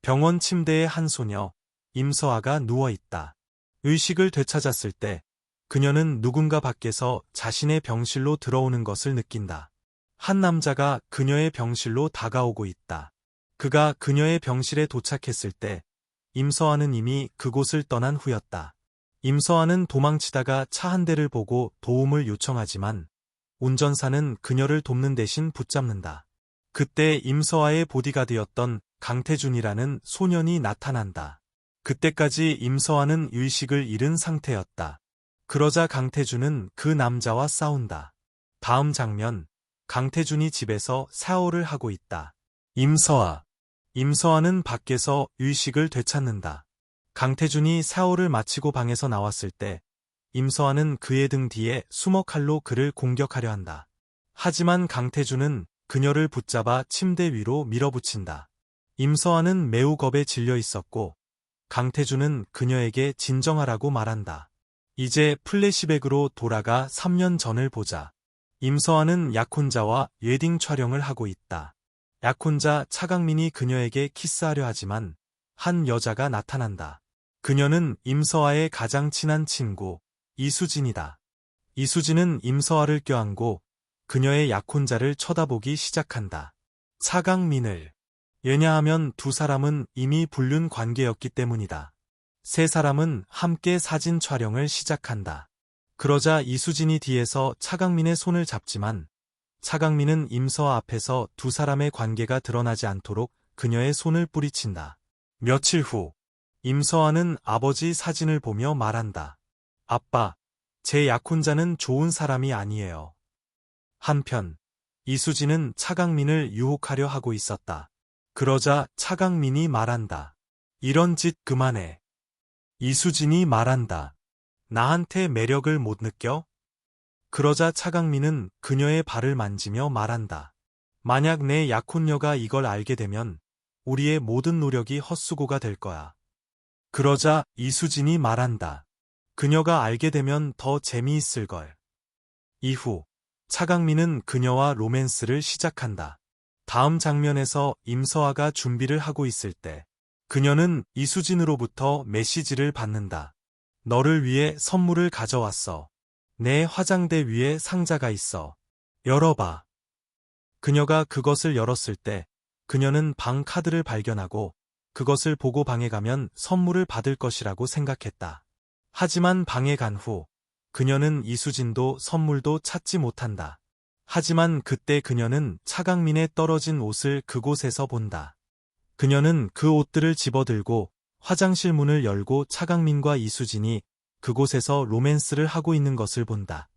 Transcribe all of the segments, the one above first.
병원 침대에 한 소녀, 임서아가 누워있다. 의식을 되찾았을 때 그녀는 누군가 밖에서 자신의 병실로 들어오는 것을 느낀다. 한 남자가 그녀의 병실로 다가오고 있다. 그가 그녀의 병실에 도착했을 때 임서아는 이미 그곳을 떠난 후였다. 임서아는 도망치다가 차 한 대를 보고 도움을 요청하지만 운전사는 그녀를 돕는 대신 붙잡는다. 그때 임서아의 보디가드였던 강태준이라는 소년이 나타난다. 그때까지 임서아는 의식을 잃은 상태였다. 그러자 강태준은 그 남자와 싸운다. 다음 장면, 강태준이 집에서 샤워를 하고 있다. 임서아는 밖에서 의식을 되찾는다. 강태준이 샤워를 마치고 방에서 나왔을 때 임서아는 그의 등 뒤에 수머 칼로 그를 공격하려 한다. 하지만 강태준은 그녀를 붙잡아 침대 위로 밀어붙인다. 임서아는 매우 겁에 질려 있었고 강태준은 그녀에게 진정하라고 말한다. 이제 플래시백으로 돌아가 3년 전을 보자. 임서아는 약혼자와 웨딩 촬영을 하고 있다. 약혼자 차강민이 그녀에게 키스하려 하지만 한 여자가 나타난다. 그녀는 임서아의 가장 친한 친구 이수진이다. 이수진은 임서아를 껴안고 그녀의 약혼자를 쳐다보기 시작한다. 차강민을. 왜냐하면 두 사람은 이미 불륜 관계였기 때문이다. 세 사람은 함께 사진 촬영을 시작한다. 그러자 이수진이 뒤에서 차강민의 손을 잡지만 차강민은 임서아 앞에서 두 사람의 관계가 드러나지 않도록 그녀의 손을 뿌리친다. 며칠 후 임서아는 아버지 사진을 보며 말한다. 아빠, 제 약혼자는 좋은 사람이 아니에요. 한편 이수진은 차강민을 유혹하려 하고 있었다. 그러자 차강민이 말한다. 이런 짓 그만해. 이수진이 말한다. 나한테 매력을 못 느껴? 그러자 차강민은 그녀의 발을 만지며 말한다. 만약 내 약혼녀가 이걸 알게 되면 우리의 모든 노력이 헛수고가 될 거야. 그러자 이수진이 말한다. 그녀가 알게 되면 더 재미있을걸. 이후 차강민은 그녀와 로맨스를 시작한다. 다음 장면에서 임서아가 준비를 하고 있을 때 그녀는 이수진으로부터 메시지를 받는다. 너를 위해 선물을 가져왔어. 내 화장대 위에 상자가 있어. 열어봐. 그녀가 그것을 열었을 때 그녀는 방 카드를 발견하고 그것을 보고 방에 가면 선물을 받을 것이라고 생각했다. 하지만 방에 간 후 그녀는 이수진도 선물도 찾지 못한다. 하지만 그때 그녀는 차강민의 떨어진 옷을 그곳에서 본다. 그녀는 그 옷들을 집어들고 화장실 문을 열고 차강민과 이수진이 그곳에서 로맨스를 하고 있는 것을 본다.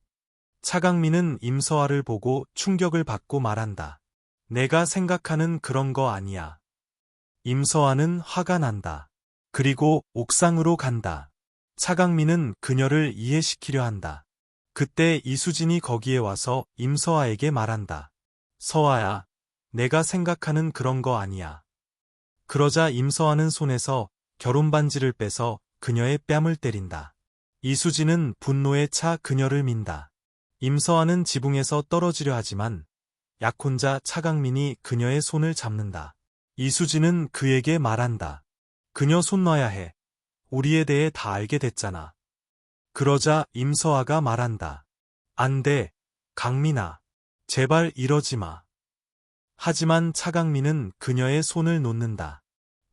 차강민은 임서아를 보고 충격을 받고 말한다. 내가 생각하는 그런 거 아니야. 임서아는 화가 난다. 그리고 옥상으로 간다. 차강민은 그녀를 이해시키려 한다. 그때 이수진이 거기에 와서 임서아에게 말한다. 서아야, 내가 생각하는 그런 거 아니야. 그러자 임서아는 손에서 결혼반지를 빼서 그녀의 뺨을 때린다. 이수진은 분노에 차 그녀를 민다. 임서아는 지붕에서 떨어지려 하지만 약혼자 차강민이 그녀의 손을 잡는다. 이수진은 그에게 말한다. 그녀 손 놔야 해. 우리에 대해 다 알게 됐잖아. 그러자 임서아가 말한다. 안 돼, 강민아. 제발 이러지 마. 하지만 차강민은 그녀의 손을 놓는다.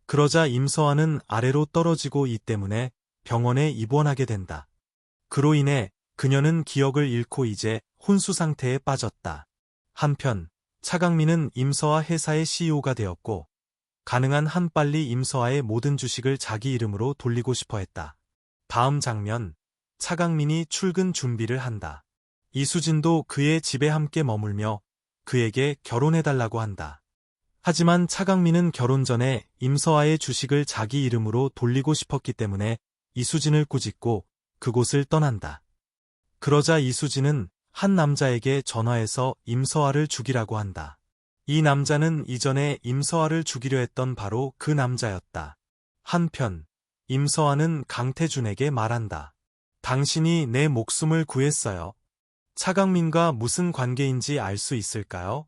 그러자 임서아는 아래로 떨어지고 이 때문에 병원에 입원하게 된다. 그로 인해 그녀는 기억을 잃고 이제 혼수 상태에 빠졌다. 한편 차강민은 임서아 회사의 CEO가 되었고 가능한 한 빨리 임서아의 모든 주식을 자기 이름으로 돌리고 싶어 했다. 다음 장면, 차강민이 출근 준비를 한다. 이수진도 그의 집에 함께 머물며 그에게 결혼해달라고 한다. 하지만 차강민은 결혼 전에 임서아의 주식을 자기 이름으로 돌리고 싶었기 때문에 이수진을 꾸짖고 그곳을 떠난다. 그러자 이수진은 한 남자에게 전화해서 임서아를 죽이라고 한다. 이 남자는 이전에 임서아를 죽이려 했던 바로 그 남자였다. 한편 임서아는 강태준에게 말한다. 당신이 내 목숨을 구했어요. 차강민과 무슨 관계인지 알 수 있을까요?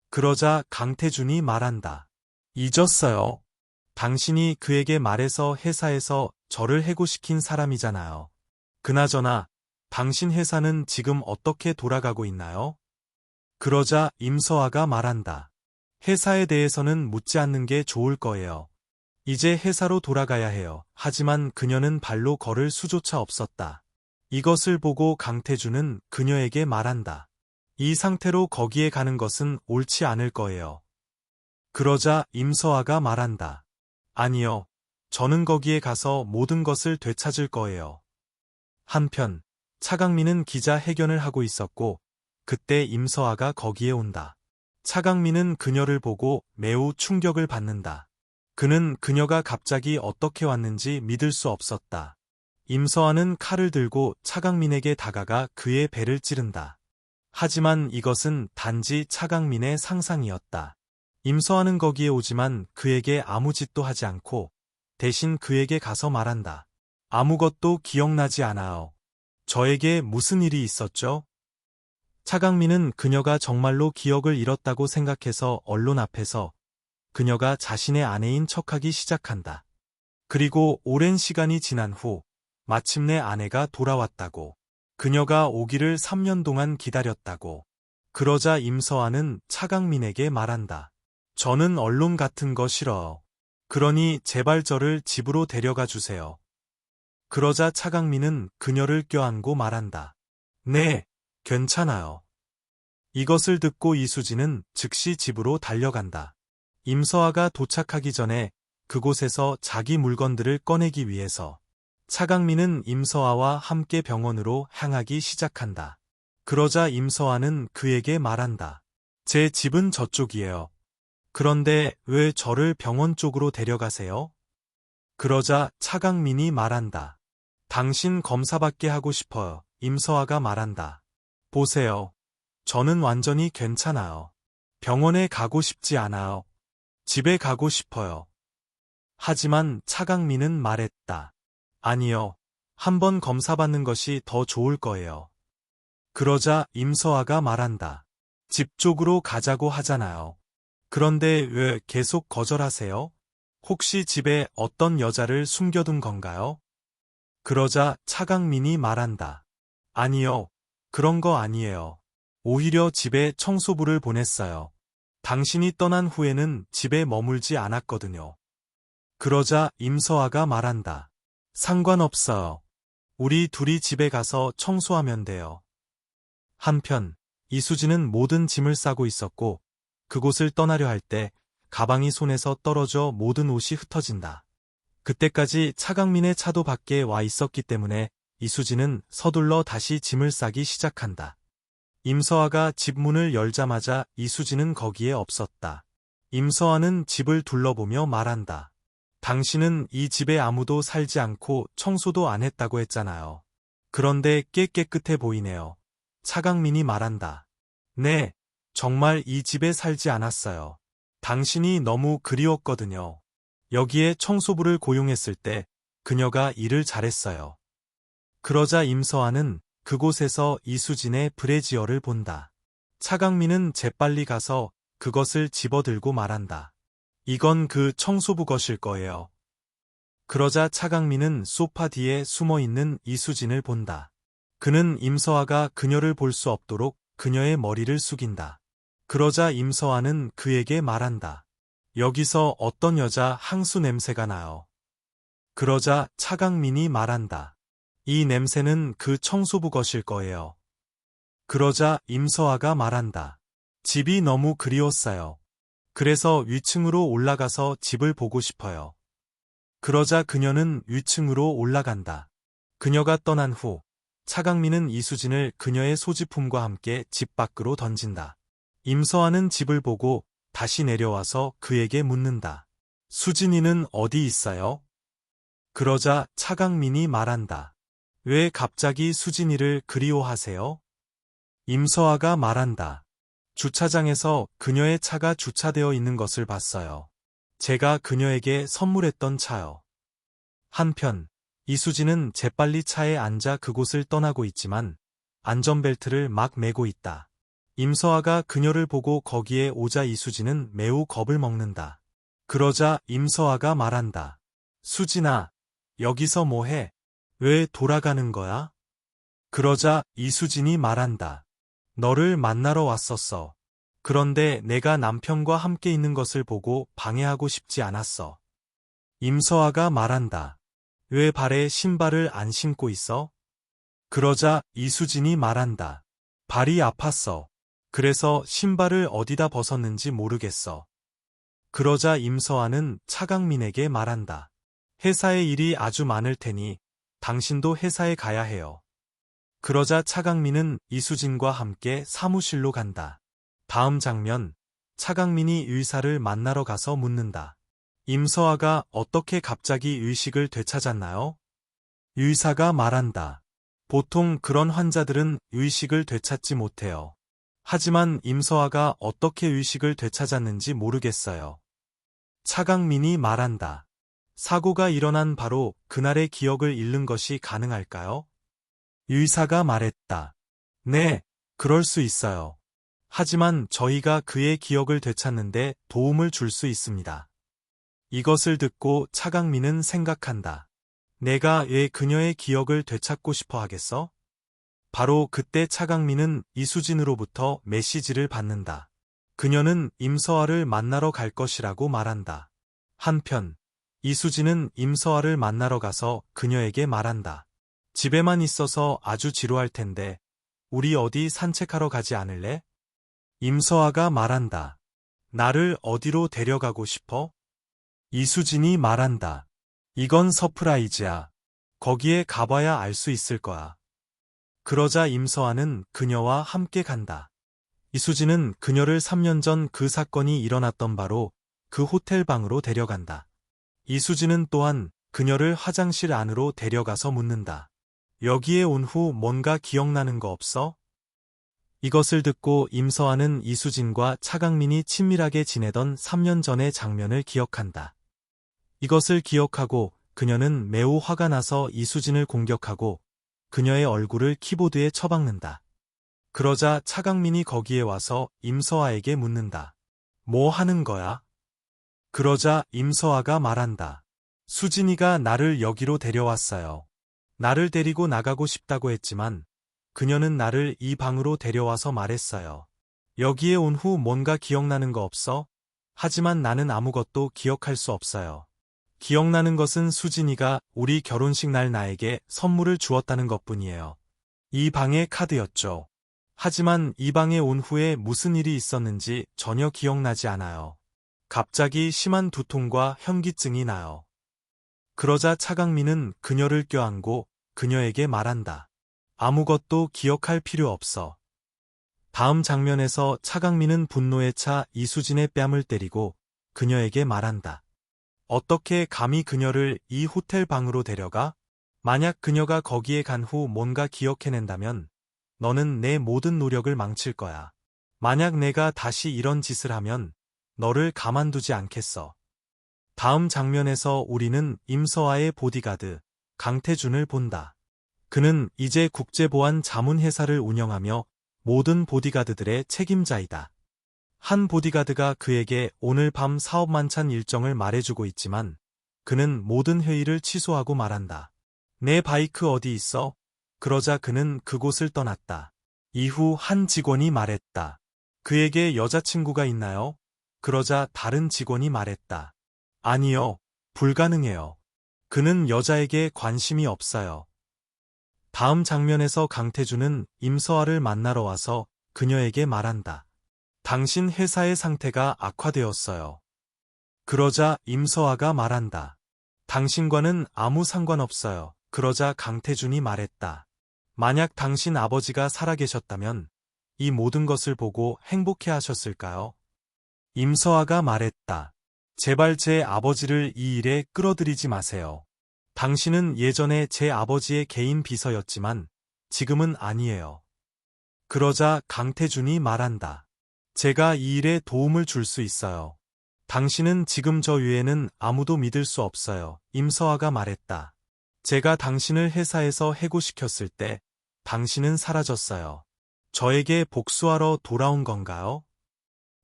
그러자 강태준이 말한다. 잊었어요. 당신이 그에게 말해서 회사에서 저를 해고시킨 사람이잖아요. 그나저나 당신 회사는 지금 어떻게 돌아가고 있나요? 그러자 임서아가 말한다. 회사에 대해서는 묻지 않는 게 좋을 거예요. 이제 회사로 돌아가야 해요. 하지만 그녀는 발로 걸을 수조차 없었다. 이것을 보고 강태준은 그녀에게 말한다. 이 상태로 거기에 가는 것은 옳지 않을 거예요. 그러자 임서아가 말한다. 아니요. 저는 거기에 가서 모든 것을 되찾을 거예요. 한편 차강민은 기자회견을 하고 있었고 그때 임서아가 거기에 온다. 차강민은 그녀를 보고 매우 충격을 받는다. 그는 그녀가 갑자기 어떻게 왔는지 믿을 수 없었다. 임서아는 칼을 들고 차강민에게 다가가 그의 배를 찌른다. 하지만 이것은 단지 차강민의 상상이었다. 임서아는 거기에 오지만 그에게 아무 짓도 하지 않고 대신 그에게 가서 말한다. 아무것도 기억나지 않아요. 저에게 무슨 일이 있었죠? 차강민은 그녀가 정말로 기억을 잃었다고 생각해서 언론 앞에서 그녀가 자신의 아내인 척하기 시작한다. 그리고 오랜 시간이 지난 후 마침내 아내가 돌아왔다고. 그녀가 오기를 3년 동안 기다렸다고. 그러자 임서아는 차강민에게 말한다. 저는 언론 같은 거 싫어요. 그러니 제발 저를 집으로 데려가 주세요. 그러자 차강민은 그녀를 껴안고 말한다. 네, 괜찮아요. 이것을 듣고 이수진은 즉시 집으로 달려간다. 임서아가 도착하기 전에 그곳에서 자기 물건들을 꺼내기 위해서 차강민은 임서아와 함께 병원으로 향하기 시작한다. 그러자 임서아는 그에게 말한다. 제 집은 저쪽이에요. 그런데 왜 저를 병원 쪽으로 데려가세요? 그러자 차강민이 말한다. 당신 검사받게 하고 싶어요. 임서아가 말한다. 보세요. 저는 완전히 괜찮아요. 병원에 가고 싶지 않아요. 집에 가고 싶어요. 하지만 차강민은 말했다. 아니요. 한번 검사받는 것이 더 좋을 거예요. 그러자 임서아가 말한다. 집 쪽으로 가자고 하잖아요. 그런데 왜 계속 거절하세요? 혹시 집에 어떤 여자를 숨겨둔 건가요? 그러자 차강민이 말한다. 아니요. 그런 거 아니에요. 오히려 집에 청소부를 보냈어요. 당신이 떠난 후에는 집에 머물지 않았거든요. 그러자 임서아가 말한다. 상관없어요. 우리 둘이 집에 가서 청소하면 돼요. 한편 이수진은 모든 짐을 싸고 있었고 그곳을 떠나려 할 때 가방이 손에서 떨어져 모든 옷이 흩어진다. 그때까지 차강민의 차도 밖에 와 있었기 때문에 이수진은 서둘러 다시 짐을 싸기 시작한다. 임서아가 집 문을 열자마자 이수진은 거기에 없었다. 임서아는 집을 둘러보며 말한다. 당신은 이 집에 아무도 살지 않고 청소도 안 했다고 했잖아요. 그런데 꽤 깨끗해 보이네요. 차강민이 말한다. 네, 정말 이 집에 살지 않았어요. 당신이 너무 그리웠거든요. 여기에 청소부를 고용했을 때 그녀가 일을 잘했어요. 그러자 임서아는 그곳에서 이수진의 브래지어를 본다. 차강민은 재빨리 가서 그것을 집어들고 말한다. 이건 그 청소부 것일 거예요. 그러자 차강민은 소파 뒤에 숨어있는 이수진을 본다. 그는 임서아가 그녀를 볼 수 없도록 그녀의 머리를 숙인다. 그러자 임서아는 그에게 말한다. 여기서 어떤 여자 향수 냄새가 나요. 그러자 차강민이 말한다. 이 냄새는 그 청소부 것일 거예요. 그러자 임서아가 말한다. 집이 너무 그리웠어요. 그래서 위층으로 올라가서 집을 보고 싶어요. 그러자 그녀는 위층으로 올라간다. 그녀가 떠난 후 차강민은 이수진을 그녀의 소지품과 함께 집 밖으로 던진다. 임서아는 집을 보고 다시 내려와서 그에게 묻는다. 수진이는 어디 있어요? 그러자 차강민이 말한다. 왜 갑자기 수진이를 그리워하세요? 임서아가 말한다. 주차장에서 그녀의 차가 주차되어 있는 것을 봤어요. 제가 그녀에게 선물했던 차요. 한편 이수진은 재빨리 차에 앉아 그곳을 떠나고 있지만 안전벨트를 막 매고 있다. 임서아가 그녀를 보고 거기에 오자 이수진은 매우 겁을 먹는다. 그러자 임서아가 말한다. 수진아, 여기서 뭐해? 왜 돌아가는 거야? 그러자 이수진이 말한다. 너를 만나러 왔었어. 그런데 내가 남편과 함께 있는 것을 보고 방해하고 싶지 않았어. 임서아가 말한다. 왜 발에 신발을 안 신고 있어? 그러자 이수진이 말한다. 발이 아팠어. 그래서 신발을 어디다 벗었는지 모르겠어. 그러자 임서아는 차강민에게 말한다. 회사에 일이 아주 많을 테니 당신도 회사에 가야 해요. 그러자 차강민은 이수진과 함께 사무실로 간다. 다음 장면, 차강민이 의사를 만나러 가서 묻는다. 임서아가 어떻게 갑자기 의식을 되찾았나요? 의사가 말한다. 보통 그런 환자들은 의식을 되찾지 못해요. 하지만 임서아가 어떻게 의식을 되찾았는지 모르겠어요. 차강민이 말한다. 사고가 일어난 바로 그날의 기억을 잃는 것이 가능할까요? 의사가 말했다. 네, 그럴 수 있어요. 하지만 저희가 그의 기억을 되찾는데 도움을 줄 수 있습니다. 이것을 듣고 차강민은 생각한다. 내가 왜 그녀의 기억을 되찾고 싶어 하겠어? 바로 그때 차강민은 이수진으로부터 메시지를 받는다. 그녀는 임서아를 만나러 갈 것이라고 말한다. 한편, 이수진은 임서아를 만나러 가서 그녀에게 말한다. 집에만 있어서 아주 지루할 텐데, 우리 어디 산책하러 가지 않을래? 임서아가 말한다. 나를 어디로 데려가고 싶어? 이수진이 말한다. 이건 서프라이즈야. 거기에 가봐야 알 수 있을 거야. 그러자 임서아는 그녀와 함께 간다. 이수진은 그녀를 3년 전 그 사건이 일어났던 바로 그 호텔 방으로 데려간다. 이수진은 또한 그녀를 화장실 안으로 데려가서 묻는다. 여기에 온 후 뭔가 기억나는 거 없어? 이것을 듣고 임서아는 이수진과 차강민이 친밀하게 지내던 3년 전의 장면을 기억한다. 이것을 기억하고 그녀는 매우 화가 나서 이수진을 공격하고 그녀의 얼굴을 키보드에 쳐박는다. 그러자 차강민이 거기에 와서 임서아에게 묻는다. 뭐 하는 거야? 그러자 임서아가 말한다. 수진이가 나를 여기로 데려왔어요. 나를 데리고 나가고 싶다고 했지만 그녀는 나를 이 방으로 데려와서 말했어요. 여기에 온 후 뭔가 기억나는 거 없어? 하지만 나는 아무것도 기억할 수 없어요. 기억나는 것은 수진이가 우리 결혼식 날 나에게 선물을 주었다는 것뿐이에요. 이 방의 카드였죠. 하지만 이 방에 온 후에 무슨 일이 있었는지 전혀 기억나지 않아요. 갑자기 심한 두통과 현기증이 나요. 그러자 차강민은 그녀를 껴안고 그녀에게 말한다. 아무것도 기억할 필요 없어. 다음 장면에서 차강민은 분노에 차 이수진의 뺨을 때리고 그녀에게 말한다. 어떻게 감히 그녀를 이 호텔 방으로 데려가? 만약 그녀가 거기에 간 후 뭔가 기억해낸다면 너는 내 모든 노력을 망칠 거야. 만약 내가 다시 이런 짓을 하면 너를 가만두지 않겠어. 다음 장면에서 우리는 임서아의 보디가드, 강태준을 본다. 그는 이제 국제보안 자문회사를 운영하며 모든 보디가드들의 책임자이다. 한 보디가드가 그에게 오늘 밤 사업 만찬 일정을 말해주고 있지만 그는 모든 회의를 취소하고 말한다. 내 바이크 어디 있어? 그러자 그는 그곳을 떠났다. 이후 한 직원이 말했다. 그에게 여자친구가 있나요? 그러자 다른 직원이 말했다. 아니요, 불가능해요. 그는 여자에게 관심이 없어요. 다음 장면에서 강태준은 임서아를 만나러 와서 그녀에게 말한다. 당신 회사의 상태가 악화되었어요. 그러자 임서아가 말한다. 당신과는 아무 상관없어요. 그러자 강태준이 말했다. 만약 당신 아버지가 살아계셨다면 이 모든 것을 보고 행복해 하셨을까요? 임서아가 말했다. 제발 제 아버지를 이 일에 끌어들이지 마세요. 당신은 예전에 제 아버지의 개인 비서였지만 지금은 아니에요. 그러자 강태준이 말한다. 제가 이 일에 도움을 줄 수 있어요. 당신은 지금 저 위에는 아무도 믿을 수 없어요. 임서아가 말했다. 제가 당신을 회사에서 해고시켰을 때 당신은 사라졌어요. 저에게 복수하러 돌아온 건가요?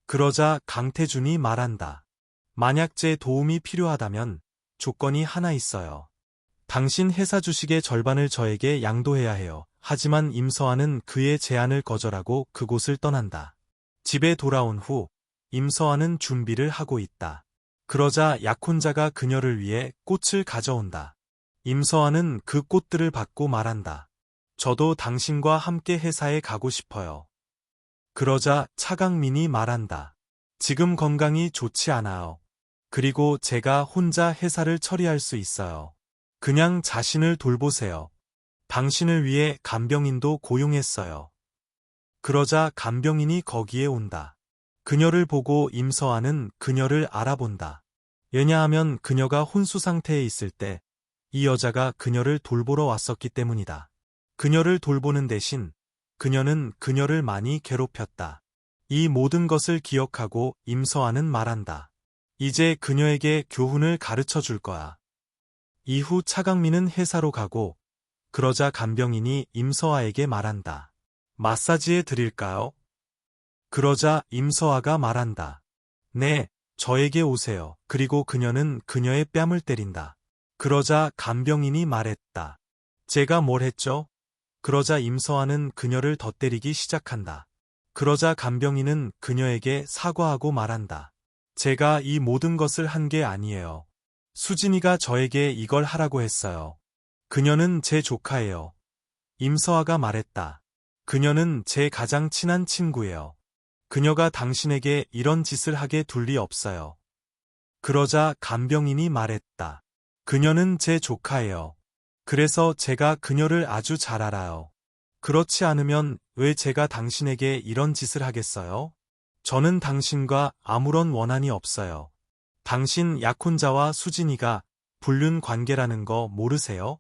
그러자 강태준이 말한다. 만약 제 도움이 필요하다면 조건이 하나 있어요. 당신 회사 주식의 절반을 저에게 양도해야 해요. 하지만 임서아는 그의 제안을 거절하고 그곳을 떠난다. 집에 돌아온 후 임서아는 준비를 하고 있다. 그러자 약혼자가 그녀를 위해 꽃을 가져온다. 임서아는 그 꽃들을 받고 말한다. 저도 당신과 함께 회사에 가고 싶어요. 그러자 차강민이 말한다. 지금 건강이 좋지 않아요. 그리고 제가 혼자 회사를 처리할 수 있어요. 그냥 자신을 돌보세요. 당신을 위해 간병인도 고용했어요. 그러자 간병인이 거기에 온다. 그녀를 보고 임서아는 그녀를 알아본다. 왜냐하면 그녀가 혼수 상태에 있을 때 이 여자가 그녀를 돌보러 왔었기 때문이다. 그녀를 돌보는 대신 그녀는 그녀를 많이 괴롭혔다. 이 모든 것을 기억하고 임서아는 말한다. 이제 그녀에게 교훈을 가르쳐 줄 거야. 이후 차강민은 회사로 가고 그러자 간병인이 임서아에게 말한다. 마사지해 드릴까요? 그러자 임서아가 말한다. 네, 저에게 오세요. 그리고 그녀는 그녀의 뺨을 때린다. 그러자 간병인이 말했다. 제가 뭘 했죠? 그러자 임서아는 그녀를 더 때리기 시작한다. 그러자 간병인은 그녀에게 사과하고 말한다. 제가 이 모든 것을 한 게 아니에요. 수진이가 저에게 이걸 하라고 했어요. 그녀는 제 조카예요. 임서아가 말했다. 그녀는 제 가장 친한 친구예요. 그녀가 당신에게 이런 짓을 하게 둘 리 없어요. 그러자 간병인이 말했다. 그녀는 제 조카예요. 그래서 제가 그녀를 아주 잘 알아요. 그렇지 않으면 왜 제가 당신에게 이런 짓을 하겠어요? 저는 당신과 아무런 원한이 없어요. 당신 약혼자와 수진이가 불륜 관계라는 거 모르세요?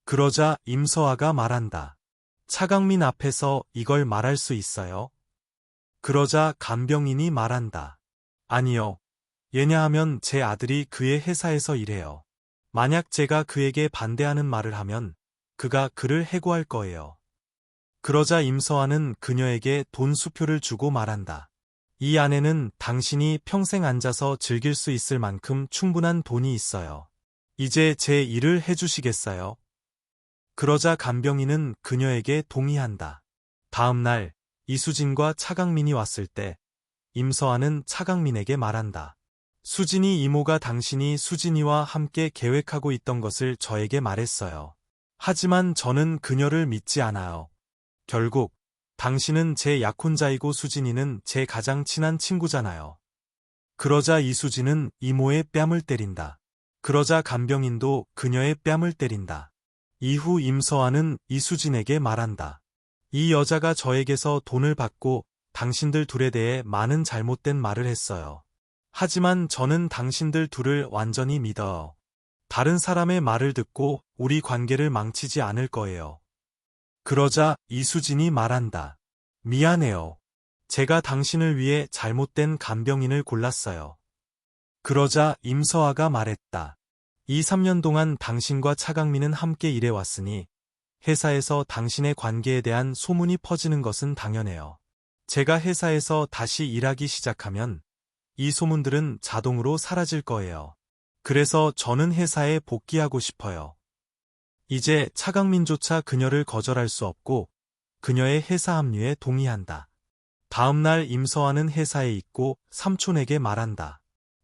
그러자 임서아가 말한다. 차강민 앞에서 이걸 말할 수 있어요? 그러자 간병인이 말한다. 아니요. 왜냐하면 제 아들이 그의 회사에서 일해요. 만약 제가 그에게 반대하는 말을 하면 그가 그를 해고할 거예요. 그러자 임서아는 그녀에게 돈 수표를 주고 말한다. 이 안에는 당신이 평생 앉아서 즐길 수 있을 만큼 충분한 돈이 있어요. 이제 제 일을 해주시겠어요? 그러자 간병인은 그녀에게 동의한다. 다음 날 이수진과 차강민이 왔을 때 임서아는 차강민에게 말한다. 수진이 이모가 당신이 수진이와 함께 계획하고 있던 것을 저에게 말했어요. 하지만 저는 그녀를 믿지 않아요. 결국 당신은 제 약혼자이고 수진이는 제 가장 친한 친구잖아요. 그러자 이수진은 이모의 뺨을 때린다. 그러자 간병인도 그녀의 뺨을 때린다. 이후 임서아는 이수진에게 말한다. 이 여자가 저에게서 돈을 받고 당신들 둘에 대해 많은 잘못된 말을 했어요. 하지만 저는 당신들 둘을 완전히 믿어요. 다른 사람의 말을 듣고 우리 관계를 망치지 않을 거예요. 그러자 이수진이 말한다. 미안해요. 제가 당신을 위해 잘못된 간병인을 골랐어요. 그러자 임서아가 말했다. 2, 3년 동안 당신과 차강민은 함께 일해왔으니 회사에서 당신의 관계에 대한 소문이 퍼지는 것은 당연해요. 제가 회사에서 다시 일하기 시작하면 이 소문들은 자동으로 사라질 거예요. 그래서 저는 회사에 복귀하고 싶어요. 이제 차강민조차 그녀를 거절할 수 없고 그녀의 회사 합류에 동의한다. 다음 날 임서아는 회사에 있고 삼촌에게 말한다.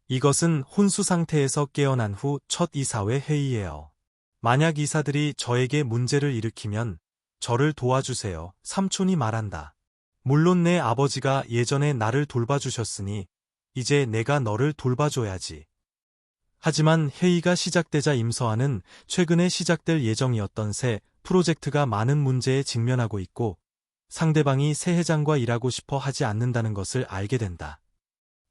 이것은 혼수 상태에서 깨어난 후 첫 이사회 회의예요. 만약 이사들이 저에게 문제를 일으키면 저를 도와주세요. 삼촌이 말한다. 물론 내 아버지가 예전에 나를 돌봐주셨으니 이제 내가 너를 돌봐줘야지. 하지만 회의가 시작되자 임서아는 최근에 시작될 예정이었던 새 프로젝트가 많은 문제에 직면하고 있고 상대방이 새 회장과 일하고 싶어 하지 않는다는 것을 알게 된다.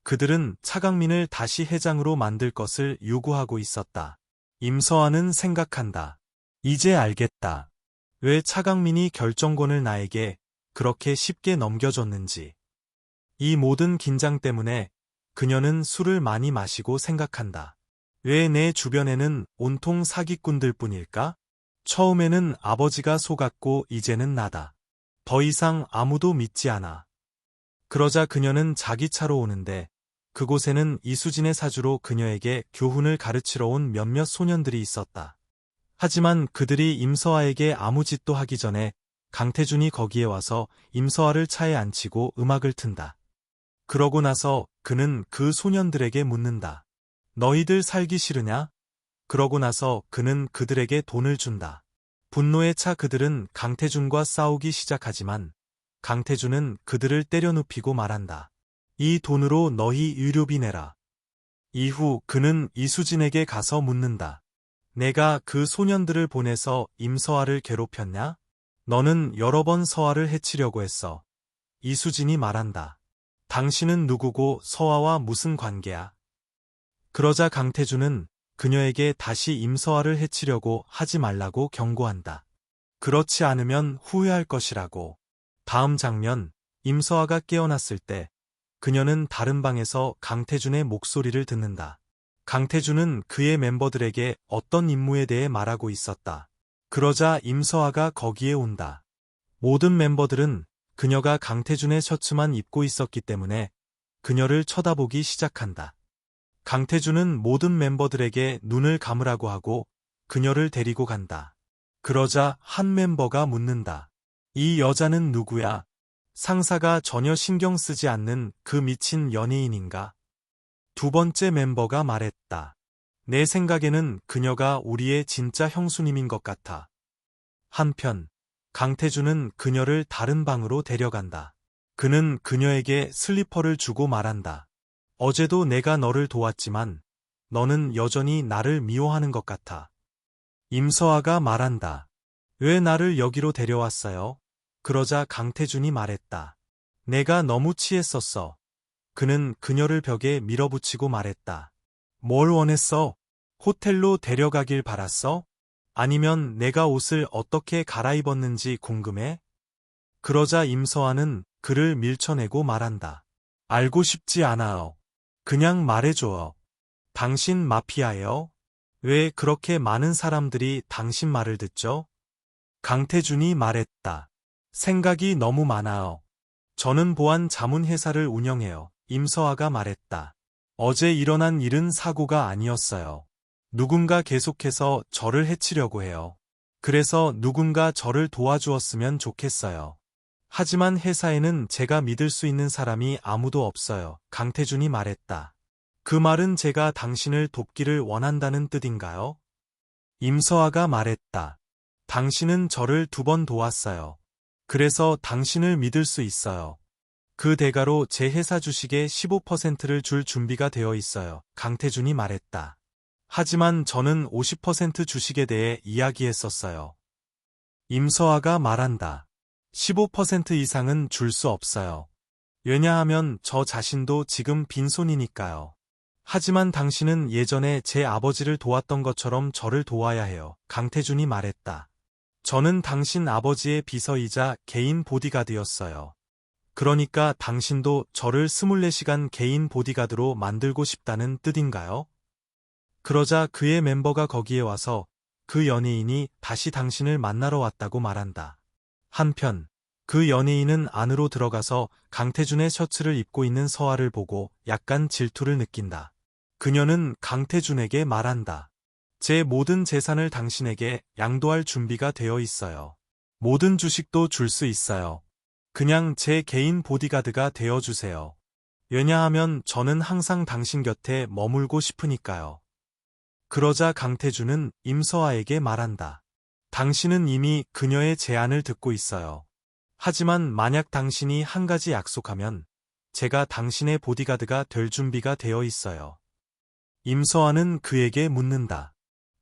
그들은 차강민을 다시 회장으로 만들 것을 요구하고 있었다. 임서아는 생각한다. 이제 알겠다. 왜 차강민이 결정권을 나에게 그렇게 쉽게 넘겨줬는지. 이 모든 긴장 때문에 그녀는 술을 많이 마시고 생각한다. 왜 내 주변에는 온통 사기꾼들 뿐일까? 처음에는 아버지가 속았고 이제는 나다. 더 이상 아무도 믿지 않아. 그러자 그녀는 자기 차로 오는데 그곳에는 이수진의 사주로 그녀에게 교훈을 가르치러 온 몇몇 소년들이 있었다. 하지만 그들이 임서아에게 아무 짓도 하기 전에 강태준이 거기에 와서 임서아를 차에 앉히고 음악을 튼다. 그러고 나서 그는 그 소년들에게 묻는다. 너희들 살기 싫으냐? 그러고 나서 그는 그들에게 돈을 준다. 분노에 차 그들은 강태준과 싸우기 시작하지만 강태준은 그들을 때려 눕히고 말한다. 이 돈으로 너희 의료비 내라. 이후 그는 이수진에게 가서 묻는다. 내가 그 소년들을 보내서 임서아를 괴롭혔냐? 너는 여러 번 서아를 해치려고 했어. 이수진이 말한다. 당신은 누구고 서아와 무슨 관계야? 그러자 강태준은 그녀에게 다시 임서아를 해치려고 하지 말라고 경고한다. 그렇지 않으면 후회할 것이라고. 다음 장면, 임서아가 깨어났을 때 그녀는 다른 방에서 강태준의 목소리를 듣는다. 강태준은 그의 멤버들에게 어떤 임무에 대해 말하고 있었다. 그러자 임서아가 거기에 온다. 모든 멤버들은 그녀가 강태준의 셔츠만 입고 있었기 때문에 그녀를 쳐다보기 시작한다. 강태준은 모든 멤버들에게 눈을 감으라고 하고 그녀를 데리고 간다. 그러자 한 멤버가 묻는다. 이 여자는 누구야? 상사가 전혀 신경 쓰지 않는 그 미친 연예인인가? 두 번째 멤버가 말했다. 내 생각에는 그녀가 우리의 진짜 형수님인 것 같아. 한편, 강태준은 그녀를 다른 방으로 데려간다. 그는 그녀에게 슬리퍼를 주고 말한다. 어제도 내가 너를 도왔지만 너는 여전히 나를 미워하는 것 같아. 임서아가 말한다. 왜 나를 여기로 데려왔어요? 그러자 강태준이 말했다. 내가 너무 취했었어. 그는 그녀를 벽에 밀어붙이고 말했다. 뭘 원했어? 호텔로 데려가길 바랐어? 아니면 내가 옷을 어떻게 갈아입었는지 궁금해? 그러자 임서아는 그를 밀쳐내고 말한다. 알고 싶지 않아요. 그냥 말해줘요. 당신 마피아예요? 왜 그렇게 많은 사람들이 당신 말을 듣죠? 강태준이 말했다. 생각이 너무 많아요. 저는 보안 자문 회사를 운영해요. 임서아가 말했다. 어제 일어난 일은 사고가 아니었어요. 누군가 계속해서 저를 해치려고 해요. 그래서 누군가 저를 도와주었으면 좋겠어요. 하지만 회사에는 제가 믿을 수 있는 사람이 아무도 없어요. 강태준이 말했다. 그 말은 제가 당신을 돕기를 원한다는 뜻인가요? 임서아가 말했다. 당신은 저를 2번 도왔어요. 그래서 당신을 믿을 수 있어요. 그 대가로 제 회사 주식의 15%를 줄 준비가 되어 있어요. 강태준이 말했다. 하지만 저는 50% 주식에 대해 이야기했었어요. 임서아가 말한다. 15% 이상은 줄 수 없어요. 왜냐하면 저 자신도 지금 빈손이니까요. 하지만 당신은 예전에 제 아버지를 도왔던 것처럼 저를 도와야 해요. 강태준이 말했다. 저는 당신 아버지의 비서이자 개인 보디가드였어요. 그러니까 당신도 저를 24시간 개인 보디가드로 만들고 싶다는 뜻인가요? 그러자 그의 멤버가 거기에 와서 그 연예인이 다시 당신을 만나러 왔다고 말한다. 한편 그 연예인은 안으로 들어가서 강태준의 셔츠를 입고 있는 서아를 보고 약간 질투를 느낀다. 그녀는 강태준에게 말한다. 제 모든 재산을 당신에게 양도할 준비가 되어 있어요. 모든 주식도 줄 수 있어요. 그냥 제 개인 보디가드가 되어주세요. 왜냐하면 저는 항상 당신 곁에 머물고 싶으니까요. 그러자 강태준은 임서아에게 말한다. 당신은 이미 그녀의 제안을 듣고 있어요. 하지만 만약 당신이 한 가지 약속하면 제가 당신의 보디가드가 될 준비가 되어 있어요. 임서아는 그에게 묻는다.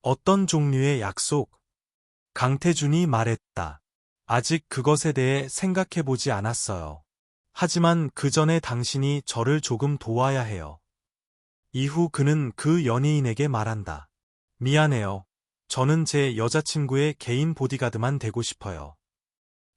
어떤 종류의 약속? 강태준이 말했다. 아직 그것에 대해 생각해보지 않았어요. 하지만 그 전에 당신이 저를 조금 도와야 해요. 이후 그는 그 연예인에게 말한다. 미안해요. 저는 제 여자친구의 개인 보디가드만 되고 싶어요.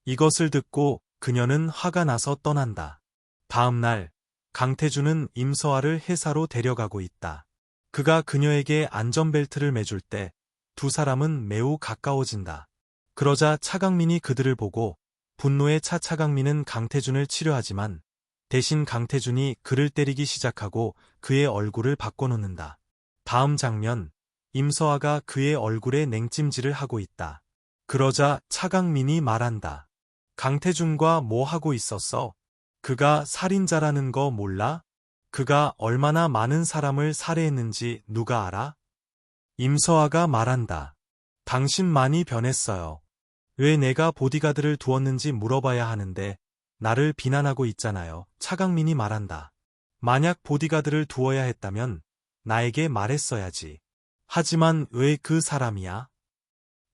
이것을 듣고 그녀는 화가 나서 떠난다. 다음 날, 강태준은 임서아를 회사로 데려가고 있다. 그가 그녀에게 안전벨트를 매줄 때 두 사람은 매우 가까워진다. 그러자 차강민이 그들을 보고 분노에 차 차강민은 강태준을 치료하지만 대신 강태준이 그를 때리기 시작하고 그의 얼굴을 바꿔놓는다. 다음 장면, 임서아가 그의 얼굴에 냉찜질을 하고 있다. 그러자 차강민이 말한다. 강태준과 뭐 하고 있었어? 그가 살인자라는 거 몰라? 그가 얼마나 많은 사람을 살해했는지 누가 알아? 임서아가 말한다. 당신 많이 변했어요. 왜 내가 보디가드를 두었는지 물어봐야 하는데 나를 비난하고 있잖아요. 차강민이 말한다. 만약 보디가드를 두어야 했다면 나에게 말했어야지. 하지만 왜 그 사람이야?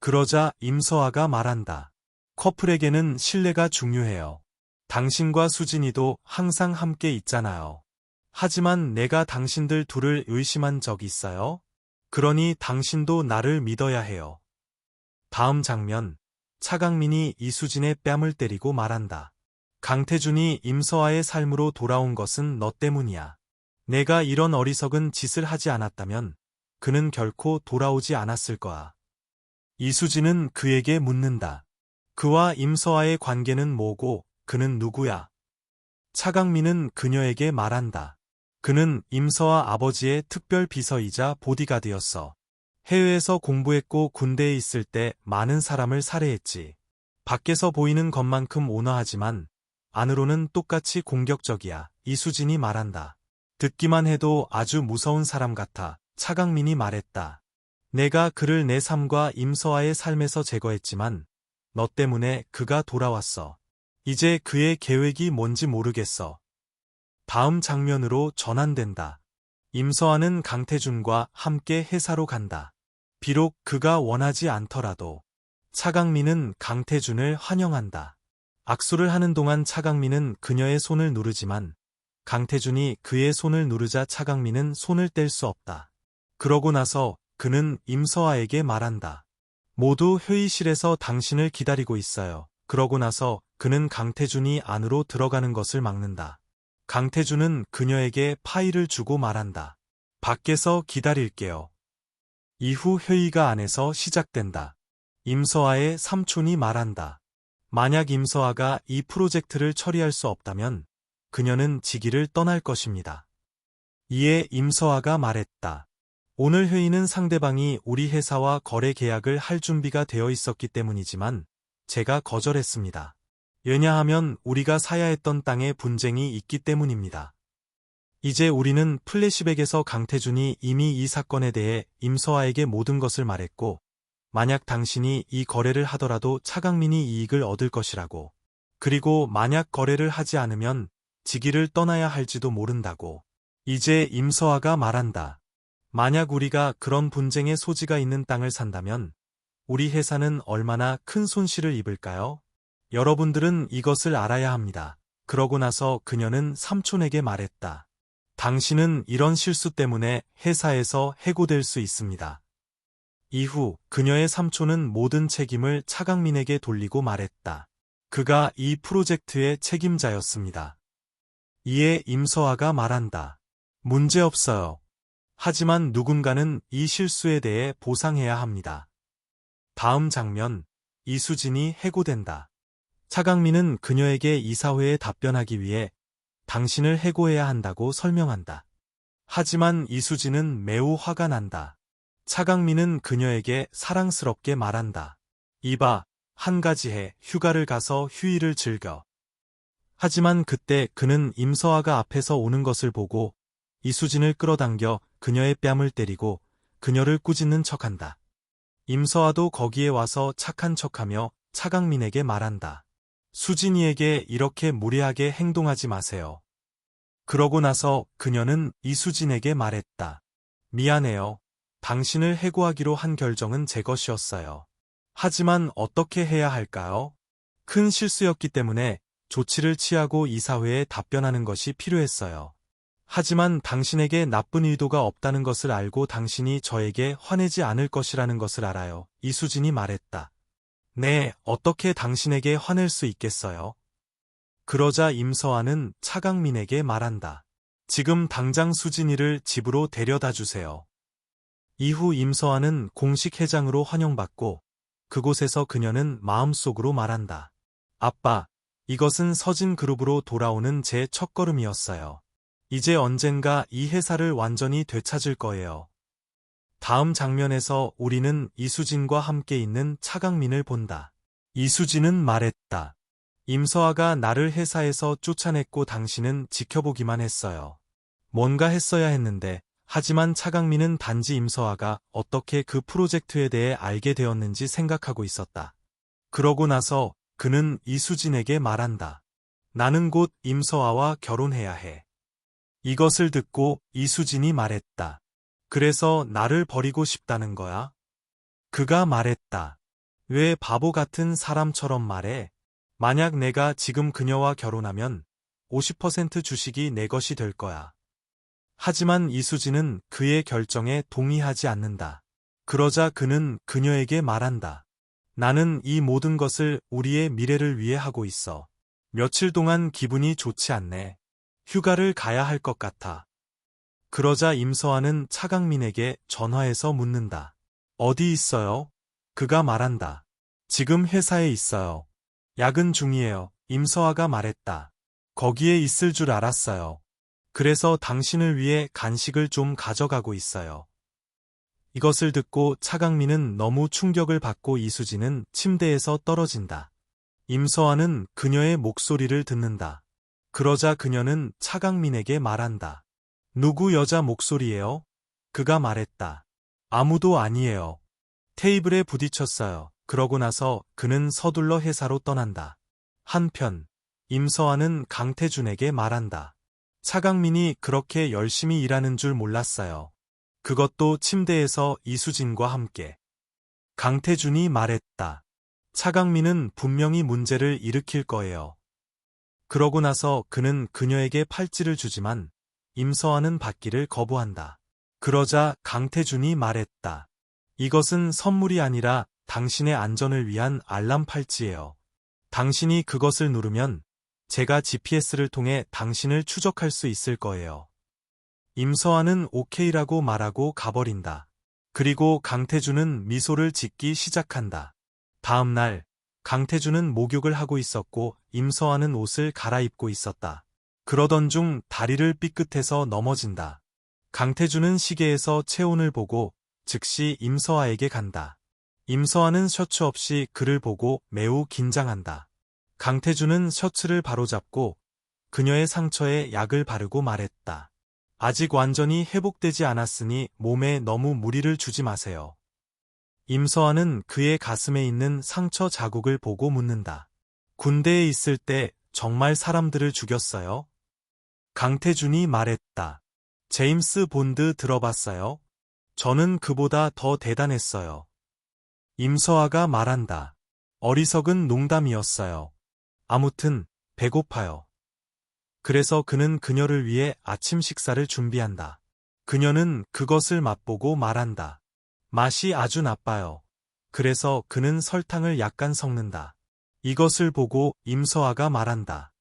그러자 임서아가 말한다. 커플에게는 신뢰가 중요해요. 당신과 수진이도 항상 함께 있잖아요. 하지만 내가 당신들 둘을 의심한 적 있어요? 그러니 당신도 나를 믿어야 해요. 다음 장면, 차강민이 이수진의 뺨을 때리고 말한다. 강태준이 임서아의 삶으로 돌아온 것은 너 때문이야. 내가 이런 어리석은 짓을 하지 않았다면 그는 결코 돌아오지 않았을 거야. 이수진은 그에게 묻는다. 그와 임서아의 관계는 뭐고 그는 누구야? 차강민은 그녀에게 말한다. 그는 임서아 아버지의 특별 비서이자 보디가드였어. 해외에서 공부했고 군대에 있을 때 많은 사람을 살해했지. 밖에서 보이는 것만큼 온화하지만 안으로는 똑같이 공격적이야. 이수진이 말한다. 듣기만 해도 아주 무서운 사람 같아. 차강민이 말했다. 내가 그를 내 삶과 임서아의 삶에서 제거했지만 너 때문에 그가 돌아왔어. 이제 그의 계획이 뭔지 모르겠어. 다음 장면으로 전환된다. 임서아는 강태준과 함께 회사로 간다. 비록 그가 원하지 않더라도 차강민은 강태준을 환영한다. 악수를 하는 동안 차강민은 그녀의 손을 누르지만 강태준이 그의 손을 누르자 차강민은 손을 뗄 수 없다. 그러고 나서 그는 임서아에게 말한다. 모두 회의실에서 당신을 기다리고 있어요. 그러고 나서 그는 강태준이 안으로 들어가는 것을 막는다. 강태준은 그녀에게 파일을 주고 말한다. 밖에서 기다릴게요. 이후 회의가 안에서 시작된다. 임서아의 삼촌이 말한다. 만약 임서아가 이 프로젝트를 처리할 수 없다면 그녀는 직위를 떠날 것입니다. 이에 임서아가 말했다. 오늘 회의는 상대방이 우리 회사와 거래 계약을 할 준비가 되어 있었기 때문이지만 제가 거절했습니다. 왜냐하면 우리가 사야 했던 땅에 분쟁이 있기 때문입니다. 이제 우리는 플래시백에서 강태준이 이미 이 사건에 대해 임서아에게 모든 것을 말했고 만약 당신이 이 거래를 하더라도 차강민이 이익을 얻을 것이라고. 그리고 만약 거래를 하지 않으면 직위를 떠나야 할지도 모른다고. 이제 임서아가 말한다. 만약 우리가 그런 분쟁의 소지가 있는 땅을 산다면 우리 회사는 얼마나 큰 손실을 입을까요? 여러분들은 이것을 알아야 합니다. 그러고 나서 그녀는 삼촌에게 말했다. 당신은 이런 실수 때문에 회사에서 해고될 수 있습니다. 이후 그녀의 삼촌은 모든 책임을 차강민에게 돌리고 말했다. 그가 이 프로젝트의 책임자였습니다. 이에 임서아가 말한다. 문제없어요. 하지만 누군가는 이 실수에 대해 보상해야 합니다. 다음 장면, 이수진이 해고된다. 차강민은 그녀에게 이사회에 답변하기 위해 당신을 해고해야 한다고 설명한다. 하지만 이수진은 매우 화가 난다. 차강민은 그녀에게 사랑스럽게 말한다. 이봐, 한 가지 해, 휴가를 가서 휴일을 즐겨. 하지만 그때 그는 임서아가 앞에서 오는 것을 보고 이수진을 끌어당겨 그녀의 뺨을 때리고 그녀를 꾸짖는 척한다. 임서아도 거기에 와서 착한 척하며 차강민에게 말한다. 수진이에게 이렇게 무례하게 행동하지 마세요. 그러고 나서 그녀는 이수진에게 말했다. 미안해요. 당신을 해고하기로 한 결정은 제 것이었어요. 하지만 어떻게 해야 할까요? 큰 실수였기 때문에 조치를 취하고 이사회에 답변하는 것이 필요했어요. 하지만 당신에게 나쁜 의도가 없다는 것을 알고 당신이 저에게 화내지 않을 것이라는 것을 알아요. 이수진이 말했다. 네, 어떻게 당신에게 화낼 수 있겠어요? 그러자 임서아는 차강민에게 말한다. 지금 당장 수진이를 집으로 데려다 주세요. 이후 임서아는 공식 회장으로 환영받고 그곳에서 그녀는 마음속으로 말한다. 아빠, 이것은 서진그룹으로 돌아오는 제 첫걸음이었어요. 이제 언젠가 이 회사를 완전히 되찾을 거예요. 다음 장면에서 우리는 이수진과 함께 있는 차강민을 본다. 이수진은 말했다. 임서아가 나를 회사에서 쫓아냈고 당신은 지켜보기만 했어요. 뭔가 했어야 했는데, 하지만 차강민은 단지 임서아가 어떻게 그 프로젝트에 대해 알게 되었는지 생각하고 있었다. 그러고 나서 그는 이수진에게 말한다. 나는 곧 임서아와 결혼해야 해. 이것을 듣고 이수진이 말했다. 그래서 나를 버리고 싶다는 거야? 그가 말했다. 왜 바보 같은 사람처럼 말해? 만약 내가 지금 그녀와 결혼하면 50% 주식이 내 것이 될 거야. 하지만 이수진은 그의 결정에 동의하지 않는다. 그러자 그는 그녀에게 말한다. 나는 이 모든 것을 우리의 미래를 위해 하고 있어. 며칠 동안 기분이 좋지 않네. 휴가를 가야 할 것 같아. 그러자 임서아는 차강민에게 전화해서 묻는다. 어디 있어요? 그가 말한다. 지금 회사에 있어요. 야근 중이에요. 임서아가 말했다. 거기에 있을 줄 알았어요. 그래서 당신을 위해 간식을 좀 가져가고 있어요. 이것을 듣고 차강민은 너무 충격을 받고 이수진은 침대에서 떨어진다. 임서아는 그녀의 목소리를 듣는다. 그러자 그녀는 차강민에게 말한다. 누구 여자 목소리예요? 그가 말했다. 아무도 아니에요. 테이블에 부딪혔어요. 그러고 나서 그는 서둘러 회사로 떠난다. 한편 임서아는 강태준에게 말한다. 차강민이 그렇게 열심히 일하는 줄 몰랐어요. 그것도 침대에서 이수진과 함께. 강태준이 말했다. 차강민은 분명히 문제를 일으킬 거예요. 그러고 나서 그는 그녀에게 팔찌를 주지만 임서아는 받기를 거부한다. 그러자 강태준이 말했다. 이것은 선물이 아니라 당신의 안전을 위한 알람 팔찌예요. 당신이 그것을 누르면 제가 GPS를 통해 당신을 추적할 수 있을 거예요. 임서아는 오케이라고 말하고 가버린다. 그리고 강태준은 미소를 짓기 시작한다. 다음 날 강태준은 목욕을 하고 있었고 임서아는 옷을 갈아입고 있었다. 그러던 중 다리를 삐끗해서 넘어진다. 강태준은 시계에서 체온을 보고 즉시 임서아에게 간다. 임서아는 셔츠 없이 그를 보고 매우 긴장한다. 강태준은 셔츠를 바로잡고 그녀의 상처에 약을 바르고 말했다. 아직 완전히 회복되지 않았으니 몸에 너무 무리를 주지 마세요. 임서아는 그의 가슴에 있는 상처 자국을 보고 묻는다. 군대에 있을 때 정말 사람들을 죽였어요? 강태준이 말했다. 제임스 본드 들어봤어요? 저는 그보다 더 대단했어요. 임서아가 말한다. 어리석은 농담이었어요. 아무튼 배고파요. 그래서 그는 그녀를 위해 아침 식사를 준비한다. 그녀는 그것을 맛보고 말한다. 맛이 아주 나빠요. 그래서 그는 설탕을 약간 섞는다. 이것을 보고 임서아가 말한다.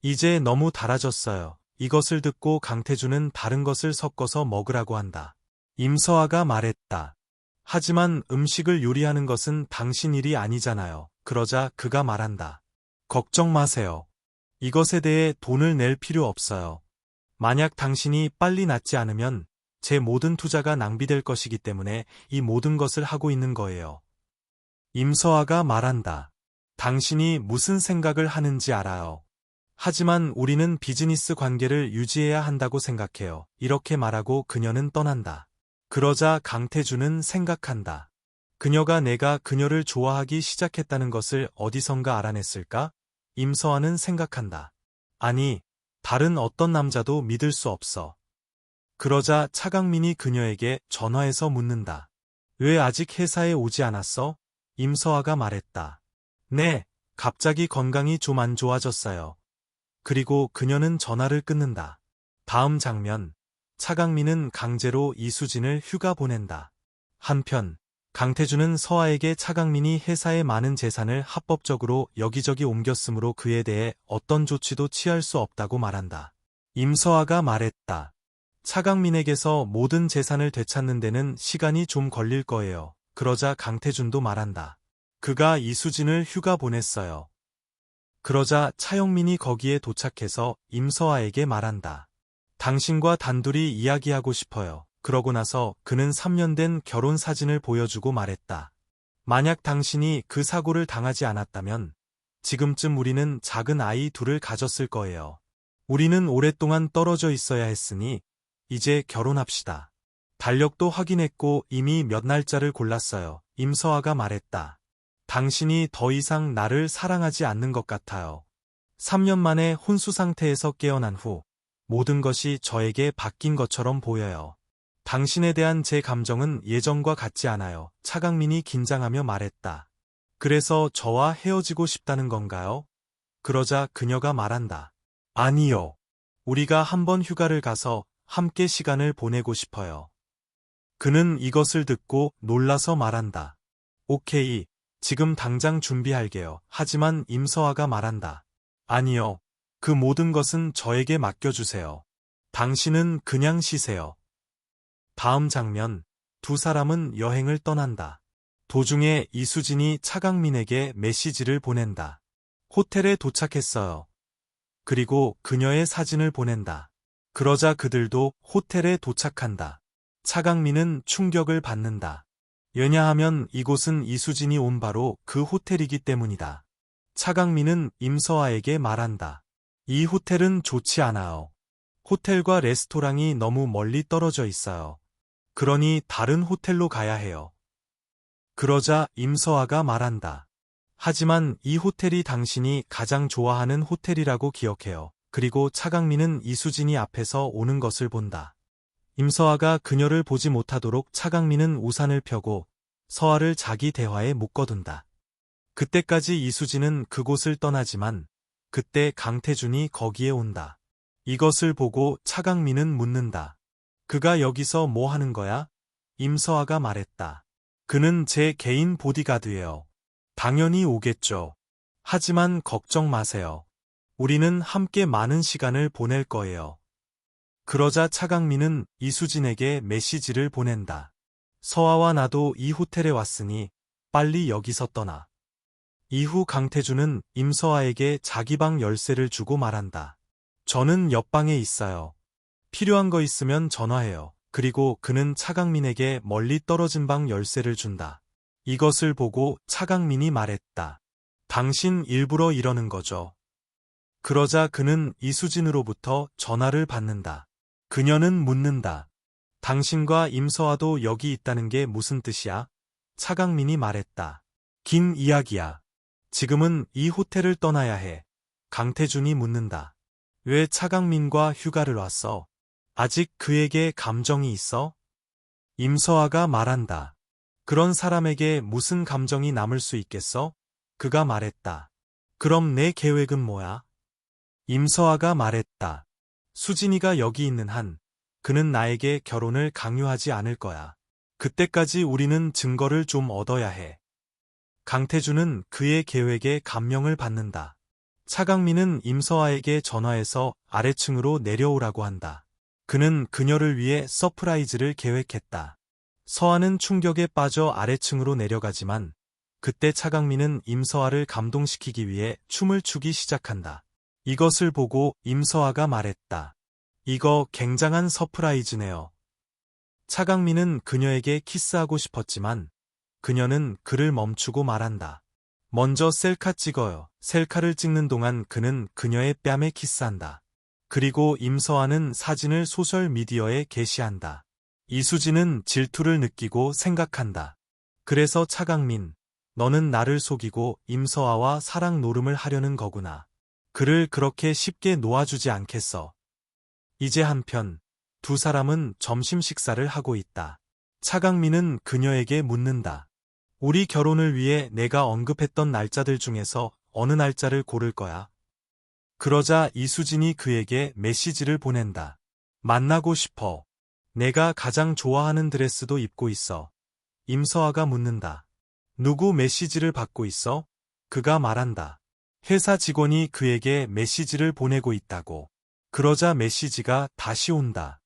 이제 너무 달아졌어요. 이것을 듣고 강태준은 다른 것을 섞어서 먹으라고 한다. 임서아가 말했다. 하지만 음식을 요리하는 것은 당신 일이 아니잖아요. 그러자 그가 말한다. 걱정 마세요. 이것에 대해 돈을 낼 필요 없어요. 만약 당신이 빨리 낫지 않으면 제 모든 투자가 낭비될 것이기 때문에 이 모든 것을 하고 있는 거예요. 임서아가 말한다. 당신이 무슨 생각을 하는지 알아요. 하지만 우리는 비즈니스 관계를 유지해야 한다고 생각해요. 이렇게 말하고 그녀는 떠난다. 그러자 강태준은 생각한다. 그녀가 내가 그녀를 좋아하기 시작했다는 것을 어디선가 알아냈을까? 임서아는 생각한다. 아니, 다른 어떤 남자도 믿을 수 없어. 그러자 차강민이 그녀에게 전화해서 묻는다. 왜 아직 회사에 오지 않았어? 임서아가 말했다. 네, 갑자기 건강이 좀 안 좋아졌어요. 그리고 그녀는 전화를 끊는다. 다음 장면, 차강민은 강제로 이수진을 휴가 보낸다. 한편, 강태준은 서아에게 차강민이 회사의 많은 재산을 합법적으로 여기저기 옮겼으므로 그에 대해 어떤 조치도 취할 수 없다고 말한다. 임서아가 말했다. 차강민에게서 모든 재산을 되찾는 데는 시간이 좀 걸릴 거예요. 그러자 강태준도 말한다. 그가 이수진을 휴가 보냈어요. 그러자 차영민이 거기에 도착해서 임서아에게 말한다. 당신과 단둘이 이야기하고 싶어요. 그러고 나서 그는 3년 된 결혼 사진을 보여주고 말했다. 만약 당신이 그 사고를 당하지 않았다면 지금쯤 우리는 작은 아이 둘을 가졌을 거예요. 우리는 오랫동안 떨어져 있어야 했으니 이제 결혼합시다. 달력도 확인했고 이미 몇 날짜를 골랐어요. 임서아가 말했다. 당신이 더 이상 나를 사랑하지 않는 것 같아요. 3년 만에 혼수 상태에서 깨어난 후 모든 것이 저에게 바뀐 것처럼 보여요. 당신에 대한 제 감정은 예전과 같지 않아요. 차강민이 긴장하며 말했다. 그래서 저와 헤어지고 싶다는 건가요? 그러자 그녀가 말한다. 아니요. 우리가 한번 휴가를 가서 함께 시간을 보내고 싶어요. 그는 이것을 듣고 놀라서 말한다. 오케이, 지금 당장 준비할게요. 하지만 임서아가 말한다. 아니요. 그 모든 것은 저에게 맡겨주세요. 당신은 그냥 쉬세요. 다음 장면, 두 사람은 여행을 떠난다. 도중에 이수진이 차강민에게 메시지를 보낸다. 호텔에 도착했어요. 그리고 그녀의 사진을 보낸다. 그러자 그들도 호텔에 도착한다. 차강민은 충격을 받는다. 왜냐하면 이곳은 이수진이 온 바로 그 호텔이기 때문이다. 차강민은 임서아에게 말한다. 이 호텔은 좋지 않아요. 호텔과 레스토랑이 너무 멀리 떨어져 있어요. 그러니 다른 호텔로 가야 해요. 그러자 임서아가 말한다. 하지만 이 호텔이 당신이 가장 좋아하는 호텔이라고 기억해요. 그리고 차강민은 이수진이 앞에서 오는 것을 본다. 임서아가 그녀를 보지 못하도록 차강민은 우산을 펴고 서아를 자기 대화에 묶어둔다. 그때까지 이수진은 그곳을 떠나지만 그때 강태준이 거기에 온다. 이것을 보고 차강민은 묻는다. 그가 여기서 뭐 하는 거야? 임서아가 말했다. 그는 제 개인 보디가드예요. 당연히 오겠죠. 하지만 걱정 마세요. 우리는 함께 많은 시간을 보낼 거예요. 그러자 차강민은 이수진에게 메시지를 보낸다. 서아와 나도 이 호텔에 왔으니 빨리 여기서 떠나. 이후 강태준은 임서아에게 자기 방 열쇠를 주고 말한다. 저는 옆방에 있어요. 필요한 거 있으면 전화해요. 그리고 그는 차강민에게 멀리 떨어진 방 열쇠를 준다. 이것을 보고 차강민이 말했다. 당신 일부러 이러는 거죠. 그러자 그는 이수진으로부터 전화를 받는다. 그녀는 묻는다. 당신과 임서아도 여기 있다는 게 무슨 뜻이야? 차강민이 말했다. 긴 이야기야. 지금은 이 호텔을 떠나야 해. 강태준이 묻는다. 왜 차강민과 휴가를 왔어? 아직 그에게 감정이 있어? 임서아가 말한다. 그런 사람에게 무슨 감정이 남을 수 있겠어? 그가 말했다. 그럼 내 계획은 뭐야? 임서아가 말했다. 수진이가 여기 있는 한, 그는 나에게 결혼을 강요하지 않을 거야. 그때까지 우리는 증거를 좀 얻어야 해. 강태준은 그의 계획에 감명을 받는다. 차강민은 임서아에게 전화해서 아래층으로 내려오라고 한다. 그는 그녀를 위해 서프라이즈를 계획했다. 서아는 충격에 빠져 아래층으로 내려가지만 그때 차강민은 임서아를 감동시키기 위해 춤을 추기 시작한다. 이것을 보고 임서아가 말했다. 이거 굉장한 서프라이즈네요. 차강민은 그녀에게 키스하고 싶었지만 그녀는 그를 멈추고 말한다. 먼저 셀카 찍어요. 셀카를 찍는 동안 그는 그녀의 뺨에 키스한다. 그리고 임서아는 사진을 소셜미디어에 게시한다. 이수진은 질투를 느끼고 생각한다. 그래서 차강민, 너는 나를 속이고 임서아와 사랑 노름을 하려는 거구나. 그를 그렇게 쉽게 놓아주지 않겠어. 이제 한편 두 사람은 점심 식사를 하고 있다. 차강민은 그녀에게 묻는다. 우리 결혼을 위해 내가 언급했던 날짜들 중에서 어느 날짜를 고를 거야? 그러자 이수진이 그에게 메시지를 보낸다. 만나고 싶어. 내가 가장 좋아하는 드레스도 입고 있어. 임서아가 묻는다. 누구 메시지를 받고 있어? 그가 말한다. 회사 직원이 그에게 메시지를 보내고 있다고. 그러자 메시지가 다시 온다.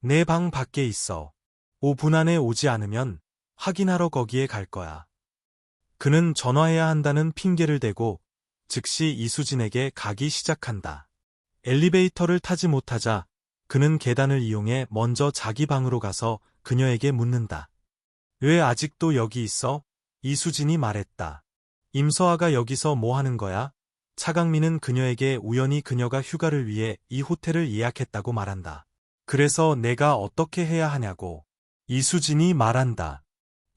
내 방 밖에 있어. 5분 안에 오지 않으면 확인하러 거기에 갈 거야. 그는 전화해야 한다는 핑계를 대고 즉시 이수진에게 가기 시작한다. 엘리베이터를 타지 못하자 그는 계단을 이용해 먼저 자기 방으로 가서 그녀에게 묻는다. 왜 아직도 여기 있어? 이수진이 말했다. 임서아가 여기서 뭐 하는 거야? 차강민은 그녀에게 우연히 그녀가 휴가를 위해 이 호텔을 예약했다고 말한다. 그래서 내가 어떻게 해야 하냐고. 이수진이 말한다.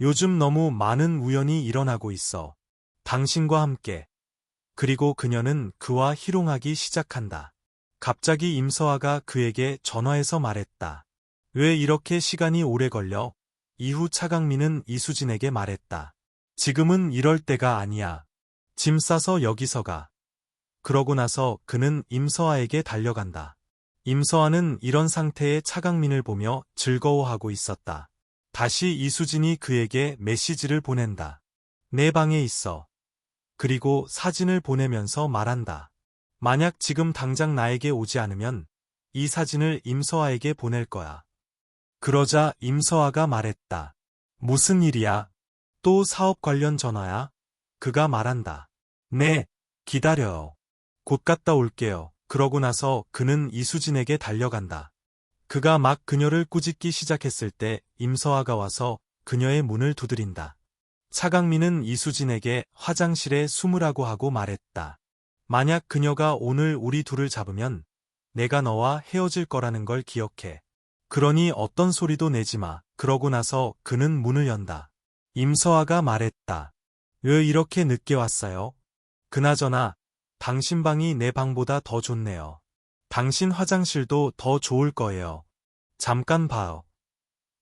요즘 너무 많은 우연이 일어나고 있어. 당신과 함께. 그리고 그녀는 그와 희롱하기 시작한다. 갑자기 임서아가 그에게 전화해서 말했다. 왜 이렇게 시간이 오래 걸려? 이후 차강민은 이수진에게 말했다. 지금은 이럴 때가 아니야. 짐 싸서 여기서 가. 그러고 나서 그는 임서아에게 달려간다. 임서아는 이런 상태의 차강민을 보며 즐거워하고 있었다. 다시 이수진이 그에게 메시지를 보낸다. 내 방에 있어. 그리고 사진을 보내면서 말한다. 만약 지금 당장 나에게 오지 않으면 이 사진을 임서아에게 보낼 거야. 그러자 임서아가 말했다. 무슨 일이야? 또 사업 관련 전화야? 그가 말한다. 네, 기다려요. 곧 갔다 올게요. 그러고 나서 그는 이수진에게 달려간다. 그가 막 그녀를 꾸짖기 시작했을 때 임서아가 와서 그녀의 문을 두드린다. 차강민은 이수진에게 화장실에 숨으라고 하고 말했다. 만약 그녀가 오늘 우리 둘을 잡으면 내가 너와 헤어질 거라는 걸 기억해. 그러니 어떤 소리도 내지 마. 그러고 나서 그는 문을 연다. 임서아가 말했다. 왜 이렇게 늦게 왔어요? 그나저나 당신 방이 내 방보다 더 좋네요. 당신 화장실도 더 좋을 거예요. 잠깐 봐요.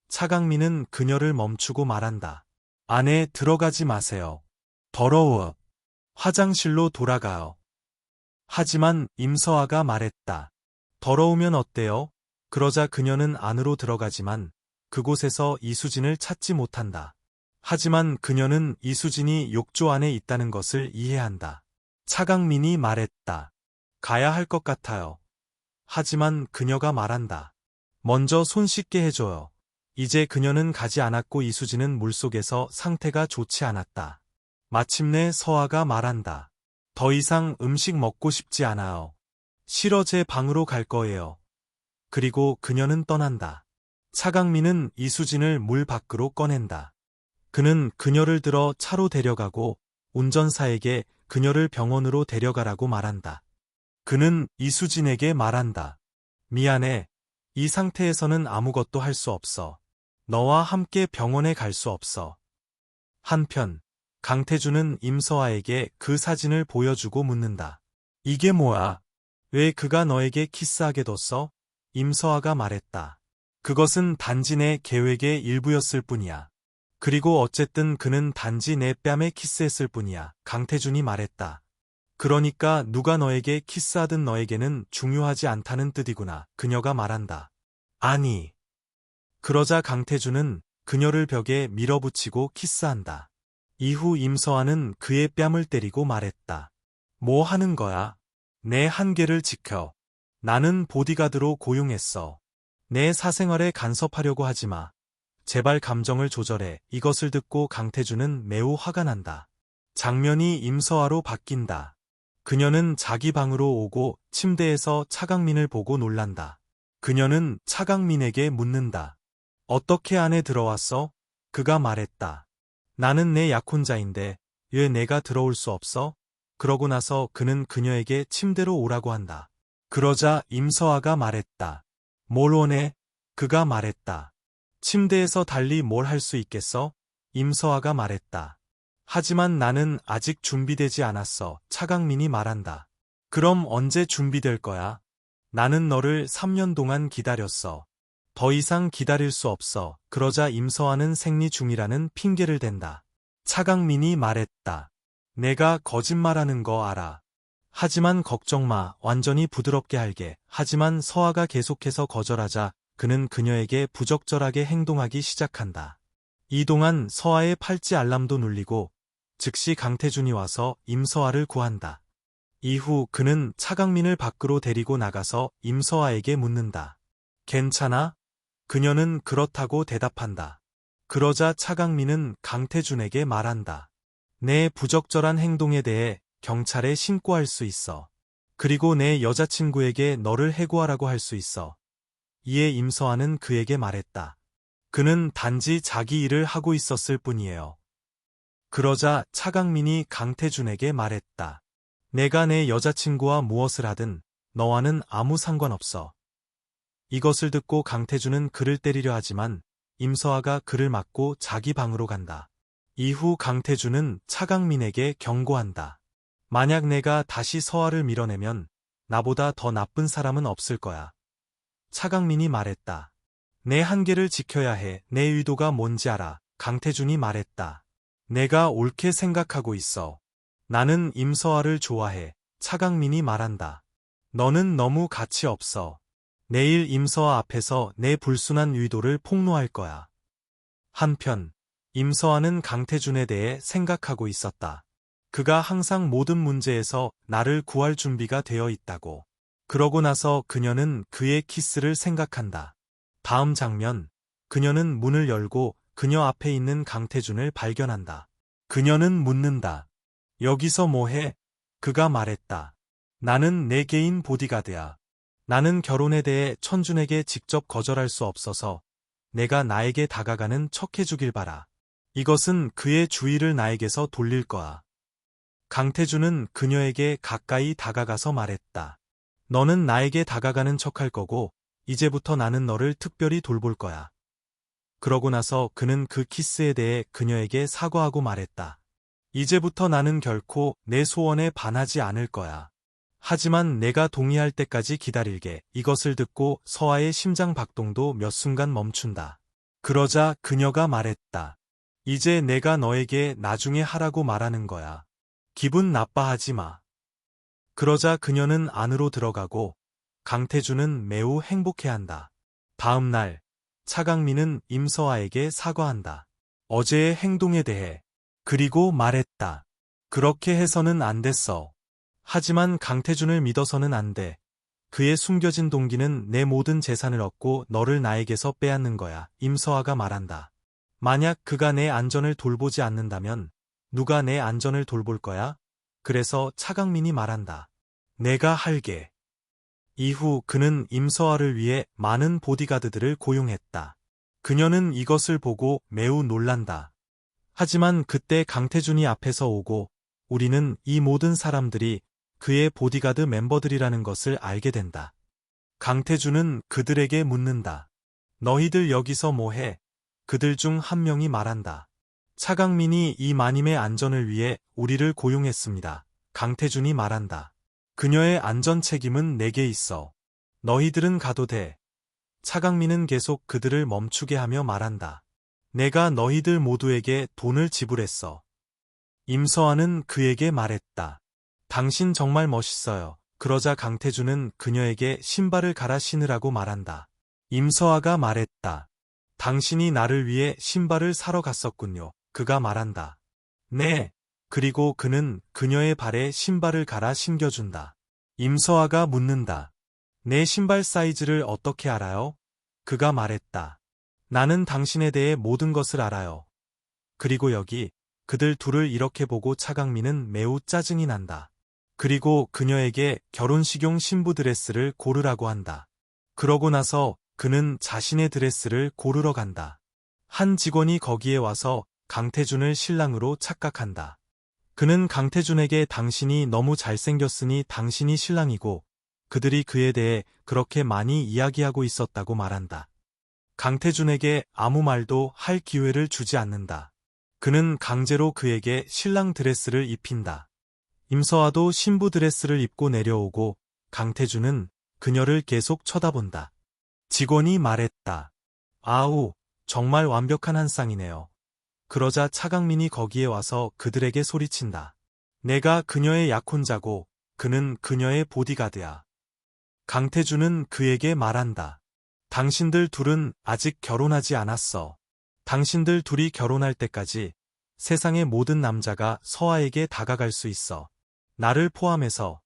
차강민은 그녀를 멈추고 말한다. 안에 들어가지 마세요. 더러워. 화장실로 돌아가요. 하지만 임서아가 말했다. 더러우면 어때요? 그러자 그녀는 안으로 들어가지만 그곳에서 이수진을 찾지 못한다. 하지만 그녀는 이수진이 욕조 안에 있다는 것을 이해한다. 차강민이 말했다. 가야 할 것 같아요. 하지만 그녀가 말한다. 먼저 손 씻게 해줘요. 이제 그녀는 가지 않았고 이수진은 물속에서 상태가 좋지 않았다. 마침내 서아가 말한다. 더 이상 음식 먹고 싶지 않아요. 싫어 제 방으로 갈 거예요. 그리고 그녀는 떠난다. 차강민은 이수진을 물 밖으로 꺼낸다. 그는 그녀를 들어 차로 데려가고 운전사에게 그녀를 병원으로 데려가라고 말한다. 그는 이수진에게 말한다. 미안해. 이 상태에서는 아무것도 할 수 없어. 너와 함께 병원에 갈 수 없어. 한편 강태준은 임서아에게 그 사진을 보여주고 묻는다. 이게 뭐야? 왜 그가 너에게 키스하게 뒀어? 임서아가 말했다. 그것은 단지 내 계획의 일부였을 뿐이야. 그리고 어쨌든 그는 단지 내 뺨에 키스했을 뿐이야. 강태준이 말했다. 그러니까 누가 너에게 키스하든 너에게는 중요하지 않다는 뜻이구나. 그녀가 말한다. 아니. 그러자 강태준은 그녀를 벽에 밀어붙이고 키스한다. 이후 임서아는 그의 뺨을 때리고 말했다. 뭐 하는 거야? 내 한계를 지켜. 나는 보디가드로 고용했어. 내 사생활에 간섭하려고 하지 마. 제발 감정을 조절해. 이것을 듣고 강태준은 매우 화가 난다. 장면이 임서아로 바뀐다. 그녀는 자기 방으로 오고 침대에서 차강민을 보고 놀란다. 그녀는 차강민에게 묻는다. 어떻게 안에 들어왔어? 그가 말했다. 나는 내 약혼자인데 왜 내가 들어올 수 없어? 그러고 나서 그는 그녀에게 침대로 오라고 한다. 그러자 임서아가 말했다. 뭘 원해? 그가 말했다. 침대에서 달리 뭘 할 수 있겠어? 임서아가 말했다. 하지만 나는 아직 준비되지 않았어. 차강민이 말한다. 그럼 언제 준비될 거야? 나는 너를 3년 동안 기다렸어. 더 이상 기다릴 수 없어. 그러자 임서아는 생리 중이라는 핑계를 댄다. 차강민이 말했다. 내가 거짓말하는 거 알아. 하지만 걱정 마. 완전히 부드럽게 할게. 하지만 서아가 계속해서 거절하자 그는 그녀에게 부적절하게 행동하기 시작한다. 이동안 서아의 팔찌 알람도 눌리고 즉시 강태준이 와서 임서아를 구한다. 이후 그는 차강민을 밖으로 데리고 나가서 임서아에게 묻는다. 괜찮아? 그녀는 그렇다고 대답한다. 그러자 차강민은 강태준에게 말한다. 내 부적절한 행동에 대해 경찰에 신고할 수 있어. 그리고 내 여자친구에게 너를 해고하라고 할 수 있어. 이에 임서아는 그에게 말했다. 그는 단지 자기 일을 하고 있었을 뿐이에요. 그러자 차강민이 강태준에게 말했다. 내가 내 여자친구와 무엇을 하든 너와는 아무 상관없어. 이것을 듣고 강태준은 그를 때리려 하지만 임서아가 그를 막고 자기 방으로 간다. 이후 강태준은 차강민에게 경고한다. 만약 내가 다시 서아를 밀어내면 나보다 더 나쁜 사람은 없을 거야. 차강민이 말했다. 내 한계를 지켜야 해. 내 의도가 뭔지 알아. 강태준이 말했다. 내가 옳게 생각하고 있어. 나는 임서아를 좋아해. 차강민이 말한다. 너는 너무 가치 없어. 내일 임서아 앞에서 내 불순한 의도를 폭로할 거야. 한편 임서아는 강태준에 대해 생각하고 있었다. 그가 항상 모든 문제에서 나를 구할 준비가 되어 있다고. 그러고 나서 그녀는 그의 키스를 생각한다. 다음 장면, 그녀는 문을 열고 그녀 앞에 있는 강태준을 발견한다. 그녀는 묻는다. 여기서 뭐해? 그가 말했다. 나는 내 개인 보디가드야. 나는 결혼에 대해 천준에게 직접 거절할 수 없어서 내가 나에게 다가가는 척 해주길 바라. 이것은 그의 주의를 나에게서 돌릴 거야. 강태준은 그녀에게 가까이 다가가서 말했다. 너는 나에게 다가가는 척할 거고 이제부터 나는 너를 특별히 돌볼 거야. 그러고 나서 그는 그 키스에 대해 그녀에게 사과하고 말했다. 이제부터 나는 결코 내 소원에 반하지 않을 거야. 하지만 내가 동의할 때까지 기다릴게. 이것을 듣고 서아의 심장 박동도 몇 순간 멈춘다. 그러자 그녀가 말했다. 이제 내가 너에게 나중에 하라고 말하는 거야. 기분 나빠하지 마. 그러자 그녀는 안으로 들어가고 강태준은 매우 행복해한다. 다음 날 차강민은 임서아에게 사과한다. 어제의 행동에 대해. 그리고 말했다. 그렇게 해서는 안 됐어. 하지만 강태준을 믿어서는 안 돼. 그의 숨겨진 동기는 내 모든 재산을 얻고 너를 나에게서 빼앗는 거야. 임서아가 말한다. 만약 그가 내 안전을 돌보지 않는다면 누가 내 안전을 돌볼 거야? 그래서 차강민이 말한다. 내가 할게. 이후 그는 임서아를 위해 많은 보디가드들을 고용했다. 그녀는 이것을 보고 매우 놀란다. 하지만 그때 강태준이 앞에서 오고 우리는 이 모든 사람들이 그의 보디가드 멤버들이라는 것을 알게 된다. 강태준은 그들에게 묻는다. 너희들 여기서 뭐해? 그들 중 한 명이 말한다. 차강민이 이 마님의 안전을 위해 우리를 고용했습니다. 강태준이 말한다. 그녀의 안전 책임은 내게 있어. 너희들은 가도 돼. 차강민은 계속 그들을 멈추게 하며 말한다. 내가 너희들 모두에게 돈을 지불했어. 임서아는 그에게 말했다. 당신 정말 멋있어요. 그러자 강태준은 그녀에게 신발을 갈아 신으라고 말한다. 임서아가 말했다. 당신이 나를 위해 신발을 사러 갔었군요. 그가 말한다. 네. 그리고 그는 그녀의 발에 신발을 갈아 신겨준다. 임서아가 묻는다. 내 신발 사이즈를 어떻게 알아요? 그가 말했다. 나는 당신에 대해 모든 것을 알아요. 그리고 여기 그들 둘을 이렇게 보고 차강민은 매우 짜증이 난다. 그리고 그녀에게 결혼식용 신부 드레스를 고르라고 한다. 그러고 나서 그는 자신의 드레스를 고르러 간다. 한 직원이 거기에 와서 강태준을 신랑으로 착각한다. 그는 강태준에게 당신이 너무 잘생겼으니 당신이 신랑이고 그들이 그에 대해 그렇게 많이 이야기하고 있었다고 말한다. 강태준에게 아무 말도 할 기회를 주지 않는다. 그는 강제로 그에게 신랑 드레스를 입힌다. 임서아도 신부 드레스를 입고 내려오고 강태준은 그녀를 계속 쳐다본다. 직원이 말했다. 아우, 정말 완벽한 한 쌍이네요. 그러자 차강민이 거기에 와서 그들에게 소리친다. 내가 그녀의 약혼자고 그는 그녀의 보디가드야. 강태준은 그에게 말한다. 당신들 둘은 아직 결혼하지 않았어. 당신들 둘이 결혼할 때까지 세상의 모든 남자가 서아에게 다가갈 수 있어. 나를 포함해서.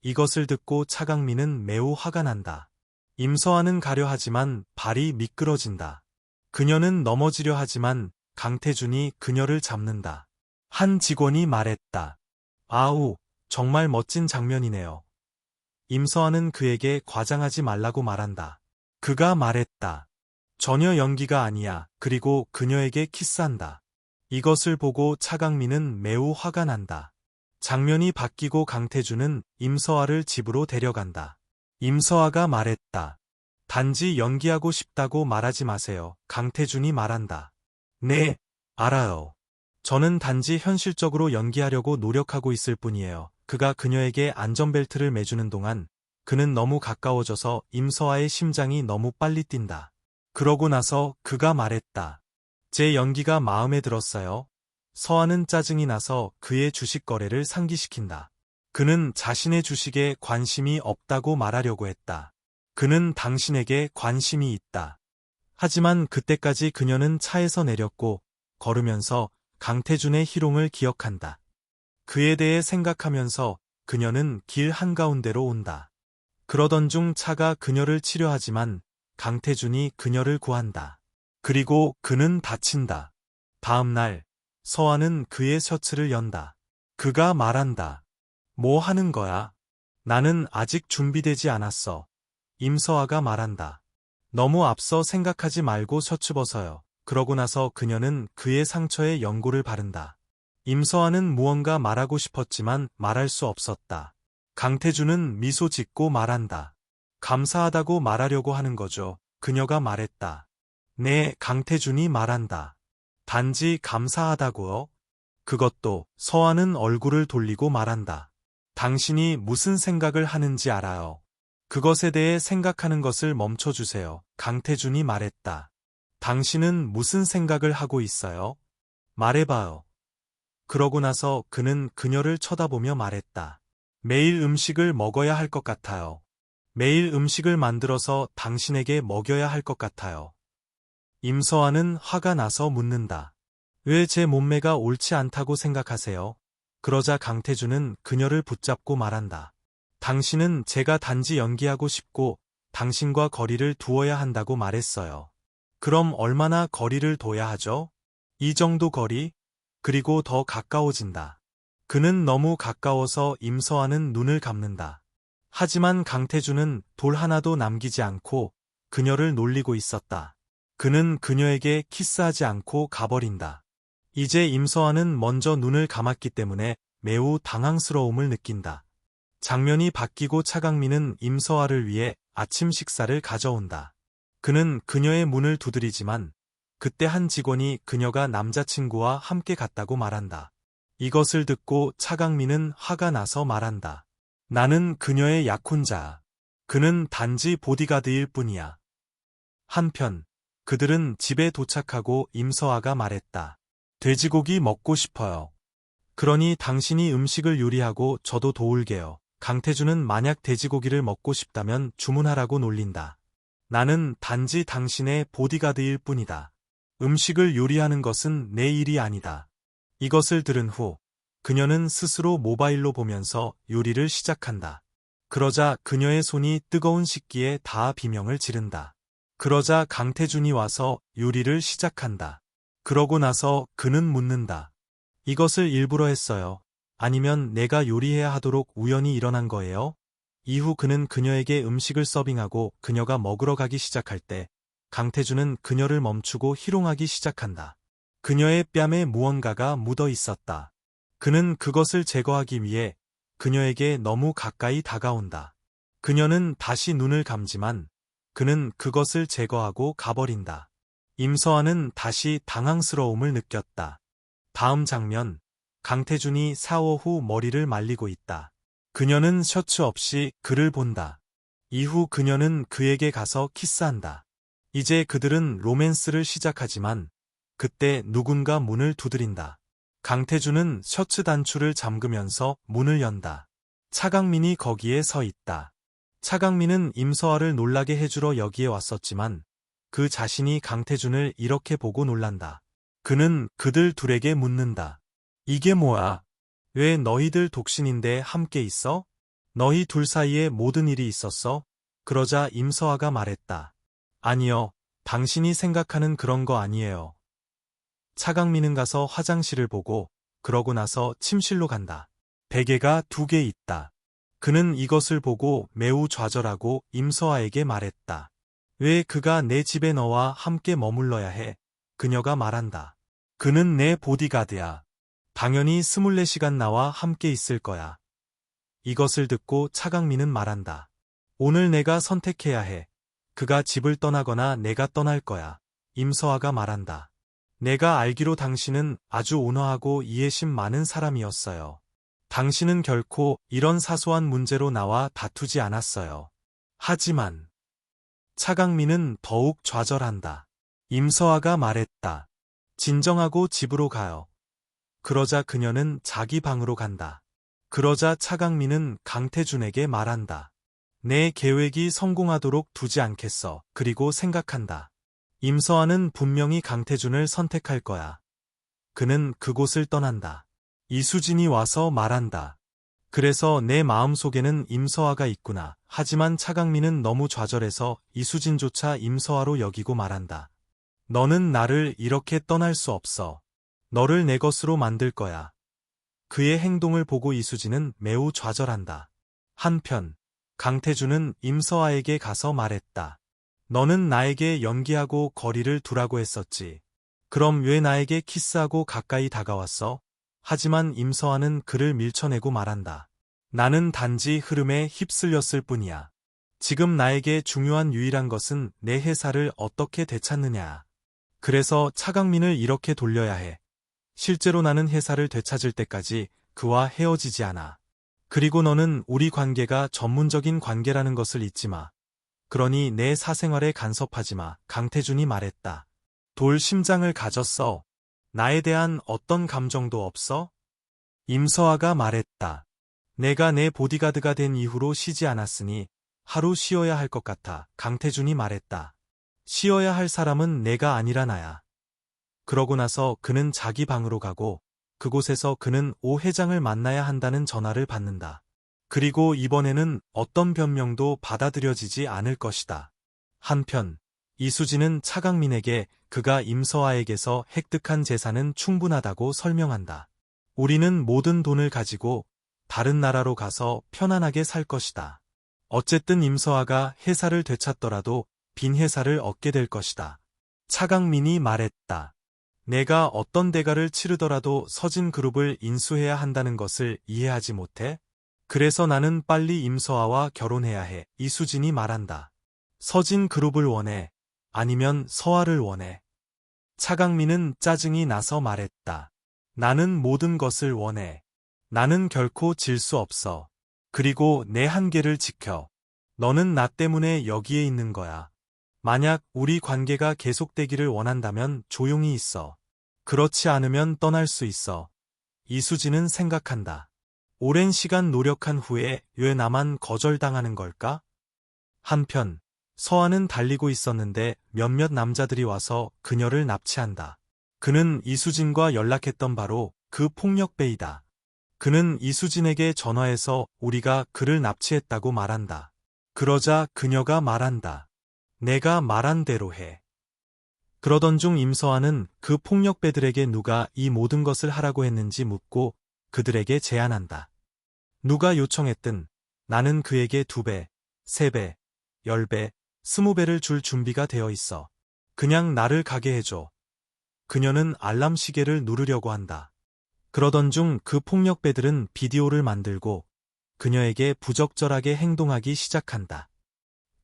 이것을 듣고 차강민은 매우 화가 난다. 임서아는 가려 하지만 발이 미끄러진다. 그녀는 넘어지려 하지만 강태준이 그녀를 잡는다. 한 직원이 말했다. 아우, 정말 멋진 장면이네요. 임서아는 그에게 과장하지 말라고 말한다. 그가 말했다. 전혀 연기가 아니야. 그리고 그녀에게 키스한다. 이것을 보고 차강민은 매우 화가 난다. 장면이 바뀌고 강태준은 임서아를 집으로 데려간다. 임서아가 말했다. 단지 연기하고 싶다고 말하지 마세요. 강태준이 말한다. 네, 알아요. 저는 단지 현실적으로 연기하려고 노력하고 있을 뿐이에요. 그가 그녀에게 안전벨트를 매주는 동안 그는 너무 가까워져서 임서아의 심장이 너무 빨리 뛴다. 그러고 나서 그가 말했다. 제 연기가 마음에 들었어요. 서아는 짜증이 나서 그의 주식 거래를 상기시킨다. 그는 자신의 주식에 관심이 없다고 말하려고 했다. 그는 당신에게 관심이 있다. 하지만 그때까지 그녀는 차에서 내렸고 걸으면서 강태준의 희롱을 기억한다. 그에 대해 생각하면서 그녀는 길 한가운데로 온다. 그러던 중 차가 그녀를 치려하지만 강태준이 그녀를 구한다. 그리고 그는 다친다. 다음 날 서아는 그의 셔츠를 연다. 그가 말한다. 뭐 하는 거야? 나는 아직 준비되지 않았어. 임서아가 말한다. 너무 앞서 생각하지 말고 셔츠 벗어요. 그러고 나서 그녀는 그의 상처에 연고를 바른다. 임서아는 무언가 말하고 싶었지만 말할 수 없었다. 강태준은 미소 짓고 말한다. 감사하다고 말하려고 하는 거죠. 그녀가 말했다. 네, 강태준이 말한다. 단지 감사하다고요? 그것도. 서아는 얼굴을 돌리고 말한다. 당신이 무슨 생각을 하는지 알아요. 그것에 대해 생각하는 것을 멈춰주세요. 강태준이 말했다. 당신은 무슨 생각을 하고 있어요? 말해봐요. 그러고 나서 그는 그녀를 쳐다보며 말했다. 매일 음식을 먹어야 할 것 같아요. 매일 음식을 만들어서 당신에게 먹여야 할 것 같아요. 임서아는 화가 나서 묻는다. 왜 제 몸매가 옳지 않다고 생각하세요? 그러자 강태준은 그녀를 붙잡고 말한다. 당신은 제가 단지 연기하고 싶고 당신과 거리를 두어야 한다고 말했어요. 그럼 얼마나 거리를 둬야 하죠? 이 정도 거리? 그리고 더 가까워진다. 그는 너무 가까워서 임서아는 눈을 감는다. 하지만 강태준은 돌 하나도 남기지 않고 그녀를 놀리고 있었다. 그는 그녀에게 키스하지 않고 가버린다. 이제 임서아는 먼저 눈을 감았기 때문에 매우 당황스러움을 느낀다. 장면이 바뀌고 차강민은 임서아를 위해 아침 식사를 가져온다. 그는 그녀의 문을 두드리지만 그때 한 직원이 그녀가 남자친구와 함께 갔다고 말한다. 이것을 듣고 차강민은 화가 나서 말한다. 나는 그녀의 약혼자. 그는 단지 보디가드일 뿐이야. 한편 그들은 집에 도착하고 임서아가 말했다. 돼지고기 먹고 싶어요. 그러니 당신이 음식을 요리하고 저도 도울게요. 강태준은 만약 돼지고기를 먹고 싶다면 주문하라고 놀린다. 나는 단지 당신의 보디가드일 뿐이다. 음식을 요리하는 것은 내 일이 아니다. 이것을 들은 후 그녀는 스스로 모바일로 보면서 요리를 시작한다. 그러자 그녀의 손이 뜨거운 식기에 닿아 비명을 지른다. 그러자 강태준이 와서 요리를 시작한다. 그러고 나서 그는 묻는다. 이것을 일부러 했어요. 아니면 내가 요리해야 하도록 우연히 일어난 거예요? 이후 그는 그녀에게 음식을 서빙하고 그녀가 먹으러 가기 시작할 때 강태준은 그녀를 멈추고 희롱하기 시작한다. 그녀의 뺨에 무언가가 묻어 있었다. 그는 그것을 제거하기 위해 그녀에게 너무 가까이 다가온다. 그녀는 다시 눈을 감지만 그는 그것을 제거하고 가버린다. 임서아는 다시 당황스러움을 느꼈다. 다음 장면, 강태준이 샤워 후 머리를 말리고 있다. 그녀는 셔츠 없이 그를 본다. 이후 그녀는 그에게 가서 키스한다. 이제 그들은 로맨스를 시작하지만 그때 누군가 문을 두드린다. 강태준은 셔츠 단추를 잠그면서 문을 연다. 차강민이 거기에 서 있다. 차강민은 임서아를 놀라게 해주러 여기에 왔었지만 그 자신이 강태준을 이렇게 보고 놀란다. 그는 그들 둘에게 묻는다. 이게 뭐야? 왜 너희들 독신인데 함께 있어? 너희 둘 사이에 모든 일이 있었어? 그러자 임서아가 말했다. 아니요, 당신이 생각하는 그런 거 아니에요. 차강민은 가서 화장실을 보고 그러고 나서 침실로 간다. 베개가 2개 있다. 그는 이것을 보고 매우 좌절하고 임서아에게 말했다. 왜 그가 내 집에 너와 함께 머물러야 해? 그녀가 말한다. 그는 내 보디가드야. 당연히 24시간 나와 함께 있을 거야. 이것을 듣고 차강민은 말한다. 오늘 내가 선택해야 해. 그가 집을 떠나거나 내가 떠날 거야. 임서아가 말한다. 내가 알기로 당신은 아주 온화하고 이해심 많은 사람이었어요. 당신은 결코 이런 사소한 문제로 나와 다투지 않았어요. 하지만 차강민은 더욱 좌절한다. 임서아가 말했다. 진정하고 집으로 가요. 그러자 그녀는 자기 방으로 간다. 그러자 차강민은 강태준에게 말한다. 내 계획이 성공하도록 두지 않겠어. 그리고 생각한다. 임서아는 분명히 강태준을 선택할 거야. 그는 그곳을 떠난다. 이수진이 와서 말한다. 그래서 내 마음속에는 임서아가 있구나. 하지만 차강민은 너무 좌절해서 이수진조차 임서아로 여기고 말한다. 너는 나를 이렇게 떠날 수 없어. 너를 내 것으로 만들 거야. 그의 행동을 보고 이수진은 매우 좌절한다. 한편 강태준은 임서아에게 가서 말했다. 너는 나에게 연기하고 거리를 두라고 했었지. 그럼 왜 나에게 키스하고 가까이 다가왔어? 하지만 임서아는 그를 밀쳐내고 말한다. 나는 단지 흐름에 휩쓸렸을 뿐이야. 지금 나에게 중요한 유일한 것은 내 회사를 어떻게 되찾느냐. 그래서 차강민을 이렇게 돌려야 해. 실제로 나는 회사를 되찾을 때까지 그와 헤어지지 않아. 그리고 너는 우리 관계가 전문적인 관계라는 것을 잊지 마. 그러니 내 사생활에 간섭하지 마. 강태준이 말했다. 돌 심장을 가졌어. 나에 대한 어떤 감정도 없어? 임서아가 말했다. 내가 내 보디가드가 된 이후로 쉬지 않았으니 하루 쉬어야 할 것 같아. 강태준이 말했다. 쉬어야 할 사람은 내가 아니라 나야. 그러고 나서 그는 자기 방으로 가고 그곳에서 그는 오 회장을 만나야 한다는 전화를 받는다. 그리고 이번에는 어떤 변명도 받아들여지지 않을 것이다. 한편 이수진은 차강민에게 그가 임서아에게서 획득한 재산은 충분하다고 설명한다. 우리는 모든 돈을 가지고 다른 나라로 가서 편안하게 살 것이다. 어쨌든 임서아가 회사를 되찾더라도 빈 회사를 얻게 될 것이다. 차강민이 말했다. 내가 어떤 대가를 치르더라도 서진그룹을 인수해야 한다는 것을 이해하지 못해? 그래서 나는 빨리 임서아와 결혼해야 해. 이수진이 말한다. 서진그룹을 원해? 아니면 서아를 원해? 차강민은 짜증이 나서 말했다. 나는 모든 것을 원해. 나는 결코 질 수 없어. 그리고 내 한계를 지켜. 너는 나 때문에 여기에 있는 거야. 만약 우리 관계가 계속되기를 원한다면 조용히 있어. 그렇지 않으면 떠날 수 있어. 이수진은 생각한다. 오랜 시간 노력한 후에 왜 나만 거절당하는 걸까? 한편 서아는 달리고 있었는데 몇몇 남자들이 와서 그녀를 납치한다. 그는 이수진과 연락했던 바로 그 폭력배이다. 그는 이수진에게 전화해서 우리가 그를 납치했다고 말한다. 그러자 그녀가 말한다. 내가 말한 대로 해. 그러던 중 임서아는 그 폭력배들에게 누가 이 모든 것을 하라고 했는지 묻고 그들에게 제안한다. 누가 요청했든 나는 그에게 2배, 3배, 10배, 20배를 줄 준비가 되어 있어. 그냥 나를 가게 해줘. 그녀는 알람 시계를 누르려고 한다. 그러던 중 그 폭력배들은 비디오를 만들고 그녀에게 부적절하게 행동하기 시작한다.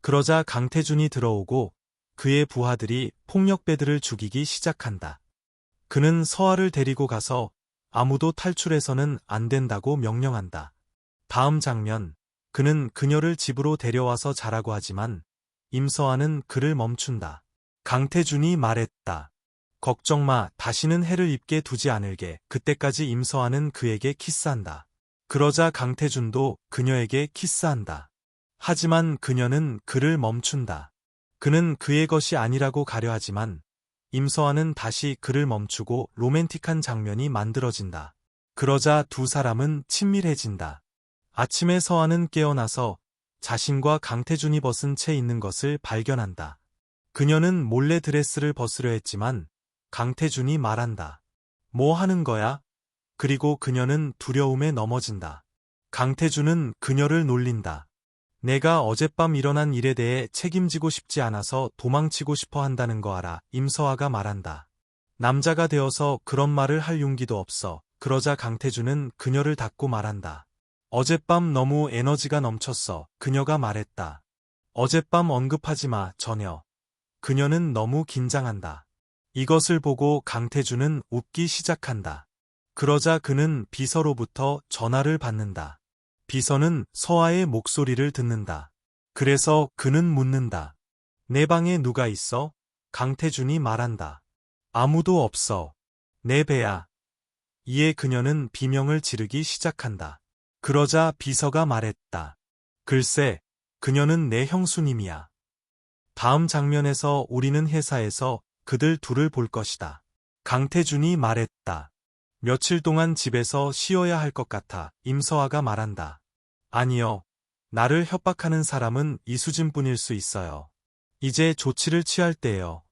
그러자 강태준이 들어오고 그의 부하들이 폭력배들을 죽이기 시작한다. 그는 서아를 데리고 가서 아무도 탈출해서는 안 된다고 명령한다. 다음 장면, 그는 그녀를 집으로 데려와서 자라고 하지만 임서아는 그를 멈춘다. 강태준이 말했다. 걱정 마, 다시는 해를 입게 두지 않을게. 그때까지 임서아는 그에게 키스한다. 그러자 강태준도 그녀에게 키스한다. 하지만 그녀는 그를 멈춘다. 그는 그의 것이 아니라고 가려하지만 임서아는 다시 그를 멈추고 로맨틱한 장면이 만들어진다. 그러자 두 사람은 친밀해진다. 아침에 서아는 깨어나서 자신과 강태준이 벗은 채 있는 것을 발견한다. 그녀는 몰래 드레스를 벗으려 했지만 강태준이 말한다. 뭐 하는 거야? 그리고 그녀는 두려움에 넘어진다. 강태준은 그녀를 놀린다. 내가 어젯밤 일어난 일에 대해 책임지고 싶지 않아서 도망치고 싶어 한다는 거 알아. 임서아가 말한다. 남자가 되어서 그런 말을 할 용기도 없어. 그러자 강태준은 그녀를 닫고 말한다. 어젯밤 너무 에너지가 넘쳤어. 그녀가 말했다. 어젯밤 언급하지 마, 전혀. 그녀는 너무 긴장한다. 이것을 보고 강태준은 웃기 시작한다. 그러자 그는 비서로부터 전화를 받는다. 비서는 서아의 목소리를 듣는다. 그래서 그는 묻는다. 내 방에 누가 있어? 강태준이 말한다. 아무도 없어. 내 배야. 이에 그녀는 비명을 지르기 시작한다. 그러자 비서가 말했다. 글쎄, 그녀는 내 형수님이야. 다음 장면에서 우리는 회사에서 그들 둘을 볼 것이다. 강태준이 말했다. 며칠 동안 집에서 쉬어야 할 것 같아. 임서아가 말한다. 아니요. 나를 협박하는 사람은 이수진뿐일 수 있어요. 이제 조치를 취할 때예요.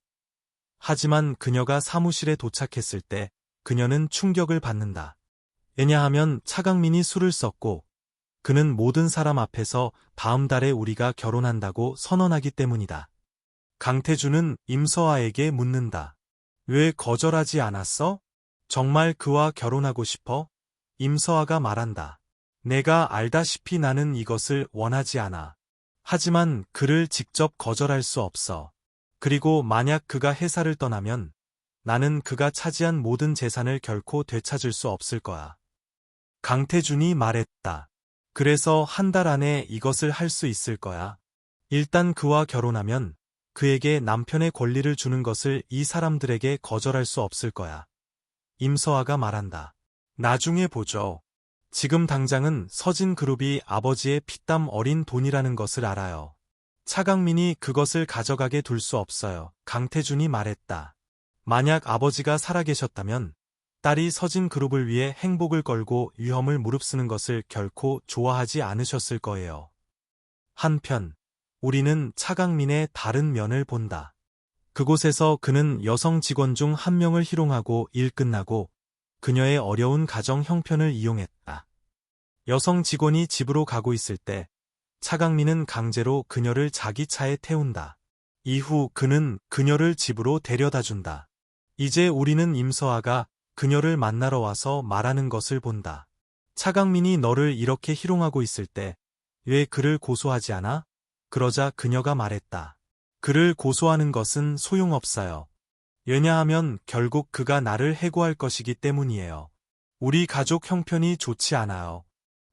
하지만 그녀가 사무실에 도착했을 때 그녀는 충격을 받는다. 왜냐하면 차강민이 술을 썼고 그는 모든 사람 앞에서 다음 달에 우리가 결혼한다고 선언하기 때문이다. 강태준은 임서아에게 묻는다. 왜 거절하지 않았어? 정말 그와 결혼하고 싶어? 임서아가 말한다. 내가 알다시피 나는 이것을 원하지 않아. 하지만 그를 직접 거절할 수 없어. 그리고 만약 그가 회사를 떠나면 나는 그가 차지한 모든 재산을 결코 되찾을 수 없을 거야. 강태준이 말했다. 그래서 한 달 안에 이것을 할 수 있을 거야. 일단 그와 결혼하면 그에게 남편의 권리를 주는 것을 이 사람들에게 거절할 수 없을 거야. 임서아가 말한다. 나중에 보죠. 지금 당장은 서진그룹이 아버지의 피땀 어린 돈이라는 것을 알아요. 차강민이 그것을 가져가게 둘 수 없어요. 강태준이 말했다. 만약 아버지가 살아계셨다면 딸이 서진그룹을 위해 행복을 걸고 위험을 무릅쓰는 것을 결코 좋아하지 않으셨을 거예요. 한편 우리는 차강민의 다른 면을 본다. 그곳에서 그는 여성 직원 중 한 명을 희롱하고 일 끝나고 그녀의 어려운 가정 형편을 이용했다. 여성 직원이 집으로 가고 있을 때 차강민은 강제로 그녀를 자기 차에 태운다. 이후 그는 그녀를 집으로 데려다준다. 이제 우리는 임서아가 그녀를 만나러 와서 말하는 것을 본다. 차강민이 너를 이렇게 희롱하고 있을 때 왜 그를 고소하지 않아? 그러자 그녀가 말했다. 그를 고소하는 것은 소용없어요. 왜냐하면 결국 그가 나를 해고할 것이기 때문이에요. 우리 가족 형편이 좋지 않아요.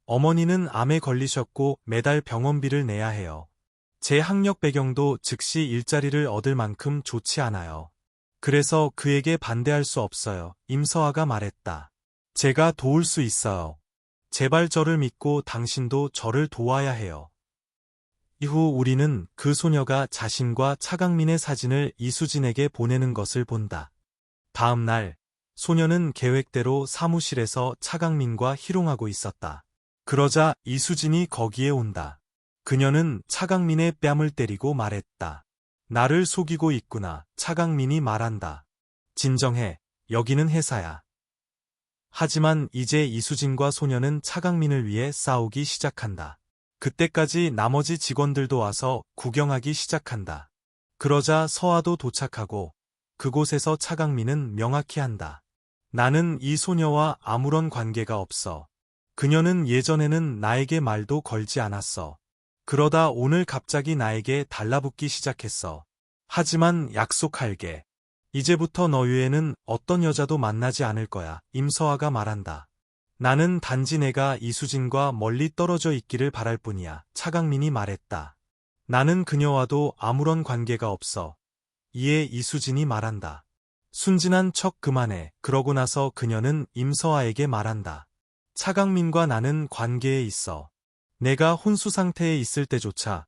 어머니는 암에 걸리셨고 매달 병원비를 내야 해요. 제 학력 배경도 즉시 일자리를 얻을 만큼 좋지 않아요. 그래서 그에게 반대할 수 없어요. 임서아가 말했다. 제가 도울 수 있어요. 제발 저를 믿고 당신도 저를 도와야 해요. 이후 우리는 그 소녀가 자신과 차강민의 사진을 이수진에게 보내는 것을 본다. 다음 날, 소녀는 계획대로 사무실에서 차강민과 희롱하고 있었다. 그러자 이수진이 거기에 온다. 그녀는 차강민의 뺨을 때리고 말했다. 나를 속이고 있구나. 차강민이 말한다. 진정해. 여기는 회사야. 하지만 이제 이수진과 소녀는 차강민을 위해 싸우기 시작한다. 그때까지 나머지 직원들도 와서 구경하기 시작한다. 그러자 서아도 도착하고 그곳에서 차강민은 명확히 한다. 나는 이 소녀와 아무런 관계가 없어. 그녀는 예전에는 나에게 말도 걸지 않았어. 그러다 오늘 갑자기 나에게 달라붙기 시작했어. 하지만 약속할게. 이제부터 너 외에는 어떤 여자도 만나지 않을 거야. 임서아가 말한다. 나는 단지 내가 이수진과 멀리 떨어져 있기를 바랄 뿐이야. 차강민이 말했다. 나는 그녀와도 아무런 관계가 없어. 이에 이수진이 말한다. 순진한 척 그만해. 그러고 나서 그녀는 임서아에게 말한다. 차강민과 나는 관계에 있어. 내가 혼수 상태에 있을 때조차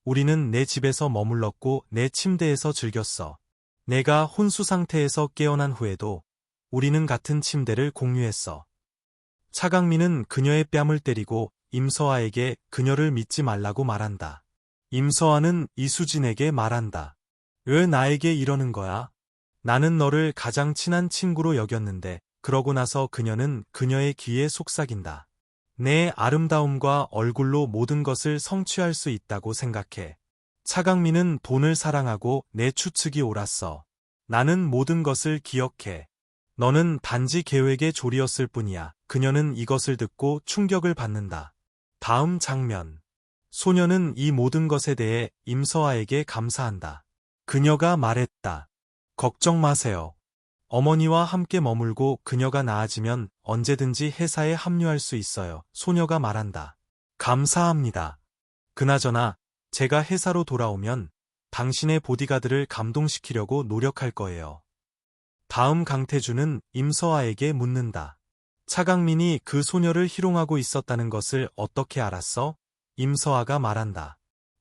우리는 내 집에서 머물렀고 내 침대에서 즐겼어. 내가 혼수 상태에서 깨어난 후에도 우리는 같은 침대를 공유했어. 차강민은 그녀의 뺨을 때리고 임서아에게 그녀를 믿지 말라고 말한다. 임서아는 이수진에게 말한다. 왜 나에게 이러는 거야? 나는 너를 가장 친한 친구로 여겼는데 그러고 나서 그녀는 그녀의 귀에 속삭인다. 내 아름다움과 얼굴로 모든 것을 성취할 수 있다고 생각해. 차강민은 돈을 사랑하고 내 추측이 옳았어. 나는 모든 것을 기억해. 너는 단지 계획의 조리였을 뿐이야. 그녀는 이것을 듣고 충격을 받는다. 다음 장면. 소녀는 이 모든 것에 대해 임서아에게 감사한다. 그녀가 말했다. 걱정 마세요. 어머니와 함께 머물고 그녀가 나아지면 언제든지 회사에 합류할 수 있어요. 소녀가 말한다. 감사합니다. 그나저나 제가 회사로 돌아오면 당신의 보디가드를 감동시키려고 노력할 거예요. 다음 강태준은 임서아에게 묻는다. 차강민이 그 소녀를 희롱하고 있었다는 것을 어떻게 알았어? 임서아가 말한다.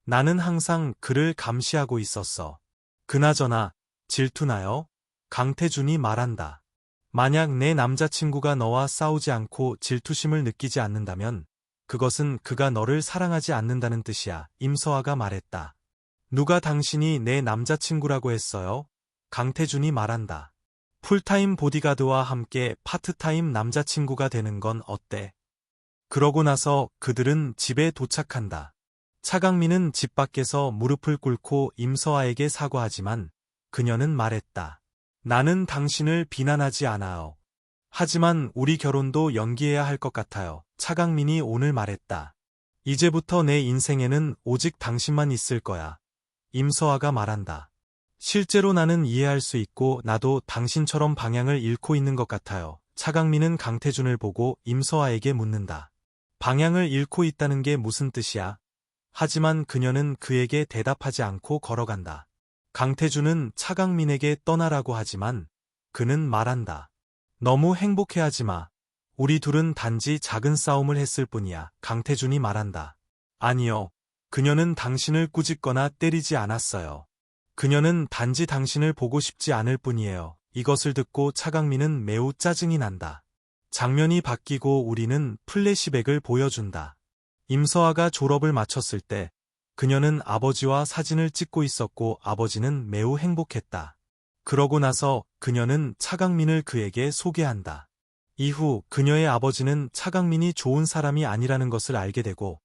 나는 항상 그를 감시하고 있었어. 그나저나 질투나요? 강태준이 말한다. 만약 내 남자친구가 너와 싸우지 않고 질투심을 느끼지 않는다면 그것은 그가 너를 사랑하지 않는다는 뜻이야. 임서아가 말했다. 누가 당신이 내 남자친구라고 했어요? 강태준이 말한다. 풀타임 보디가드와 함께 파트타임 남자친구가 되는 건 어때? 그러고 나서 그들은 집에 도착한다. 차강민은 집 밖에서 무릎을 꿇고 임서아에게 사과하지만 그녀는 말했다. 나는 당신을 비난하지 않아요. 하지만 우리 결혼도 연기해야 할 것 같아요. 차강민이 오늘 말했다. 이제부터 내 인생에는 오직 당신만 있을 거야. 임서아가 말한다. 실제로 나는 이해할 수 있고 나도 당신처럼 방향을 잃고 있는 것 같아요. 차강민은 강태준을 보고 임서아에게 묻는다. 방향을 잃고 있다는 게 무슨 뜻이야? 하지만 그녀는 그에게 대답하지 않고 걸어간다. 강태준은 차강민에게 떠나라고 하지만 그는 말한다. 너무 행복해하지 마. 우리 둘은 단지 작은 싸움을 했을 뿐이야. 강태준이 말한다. 아니요. 그녀는 당신을 꾸짖거나 때리지 않았어요. 그녀는 단지 당신을 보고 싶지 않을 뿐이에요. 이것을 듣고 차강민은 매우 짜증이 난다. 장면이 바뀌고 우리는 플래시백을 보여준다. 임서아가 졸업을 마쳤을 때 그녀는 아버지와 사진을 찍고 있었고 아버지는 매우 행복했다. 그러고 나서 그녀는 차강민을 그에게 소개한다. 이후 그녀의 아버지는 차강민이 좋은 사람이 아니라는 것을 알게 되고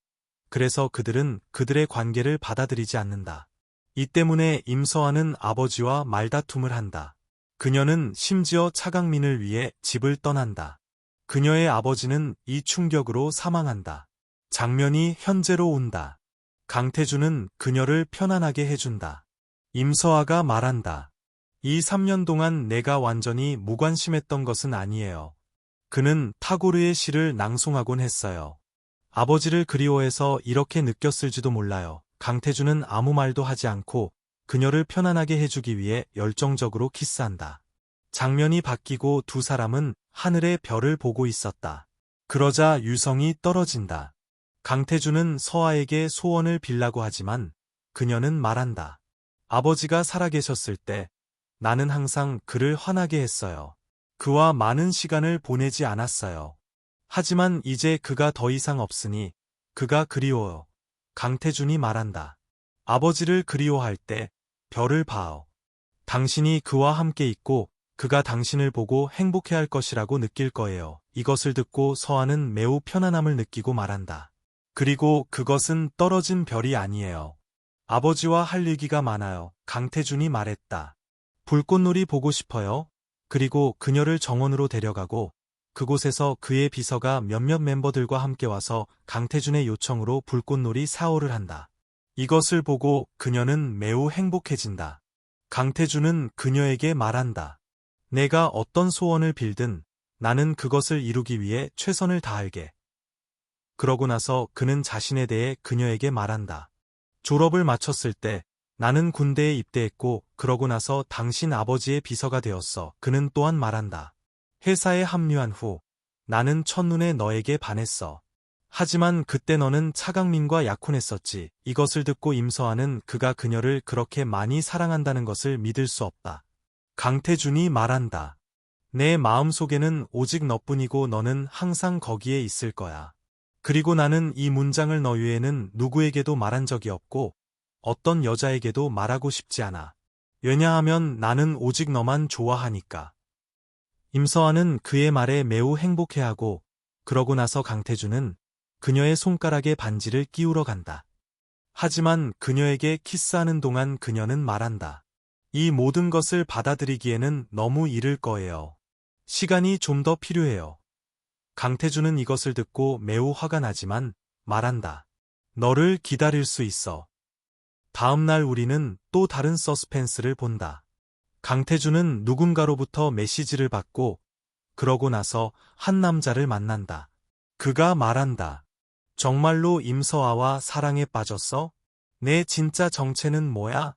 그래서 그들은 그들의 관계를 받아들이지 않는다. 이 때문에 임서아는 아버지와 말다툼을 한다. 그녀는 심지어 차강민을 위해 집을 떠난다. 그녀의 아버지는 이 충격으로 사망한다. 장면이 현재로 온다. 강태준은 그녀를 편안하게 해준다. 임서아가 말한다. 이 3년 동안 내가 완전히 무관심했던 것은 아니에요. 그는 타고르의 시를 낭송하곤 했어요. 아버지를 그리워해서 이렇게 느꼈을지도 몰라요. 강태준은 아무 말도 하지 않고 그녀를 편안하게 해주기 위해 열정적으로 키스한다. 장면이 바뀌고 두 사람은 하늘의 별을 보고 있었다. 그러자 유성이 떨어진다. 강태준은 서아에게 소원을 빌라고 하지만 그녀는 말한다. 아버지가 살아계셨을 때 나는 항상 그를 화나게 했어요. 그와 많은 시간을 보내지 않았어요. 하지만 이제 그가 더 이상 없으니 그가 그리워요. 강태준이 말한다. 아버지를 그리워할 때 별을 봐요. 당신이 그와 함께 있고 그가 당신을 보고 행복해할 것이라고 느낄 거예요. 이것을 듣고 서아는 매우 편안함을 느끼고 말한다. 그리고 그것은 떨어진 별이 아니에요. 아버지와 할 얘기가 많아요. 강태준이 말했다. 불꽃놀이 보고 싶어요. 그리고 그녀를 정원으로 데려가고 그곳에서 그의 비서가 몇몇 멤버들과 함께 와서 강태준의 요청으로 불꽃놀이 사오를 한다. 이것을 보고 그녀는 매우 행복해진다. 강태준은 그녀에게 말한다. 내가 어떤 소원을 빌든 나는 그것을 이루기 위해 최선을 다할게. 그러고 나서 그는 자신에 대해 그녀에게 말한다. 졸업을 마쳤을 때 나는 군대에 입대했고 그러고 나서 당신 아버지의 비서가 되었어. 그는 또한 말한다. 회사에 합류한 후 나는 첫눈에 너에게 반했어. 하지만 그때 너는 차강민과 약혼했었지. 이것을 듣고 임서아는 그가 그녀를 그렇게 많이 사랑한다는 것을 믿을 수 없다. 강태준이 말한다. 내 마음속에는 오직 너뿐이고 너는 항상 거기에 있을 거야. 그리고 나는 이 문장을 너 외에는 누구에게도 말한 적이 없고 어떤 여자에게도 말하고 싶지 않아. 왜냐하면 나는 오직 너만 좋아하니까. 임서아는 그의 말에 매우 행복해하고 그러고 나서 강태준은 그녀의 손가락에 반지를 끼우러 간다. 하지만 그녀에게 키스하는 동안 그녀는 말한다. 이 모든 것을 받아들이기에는 너무 이를 거예요. 시간이 좀 더 필요해요. 강태준은 이것을 듣고 매우 화가 나지만 말한다. 너를 기다릴 수 있어. 다음 날 우리는 또 다른 서스펜스를 본다. 강태준은 누군가로부터 메시지를 받고 그러고 나서 한 남자를 만난다. 그가 말한다. 정말로 임서아와 사랑에 빠졌어? 내 진짜 정체는 뭐야?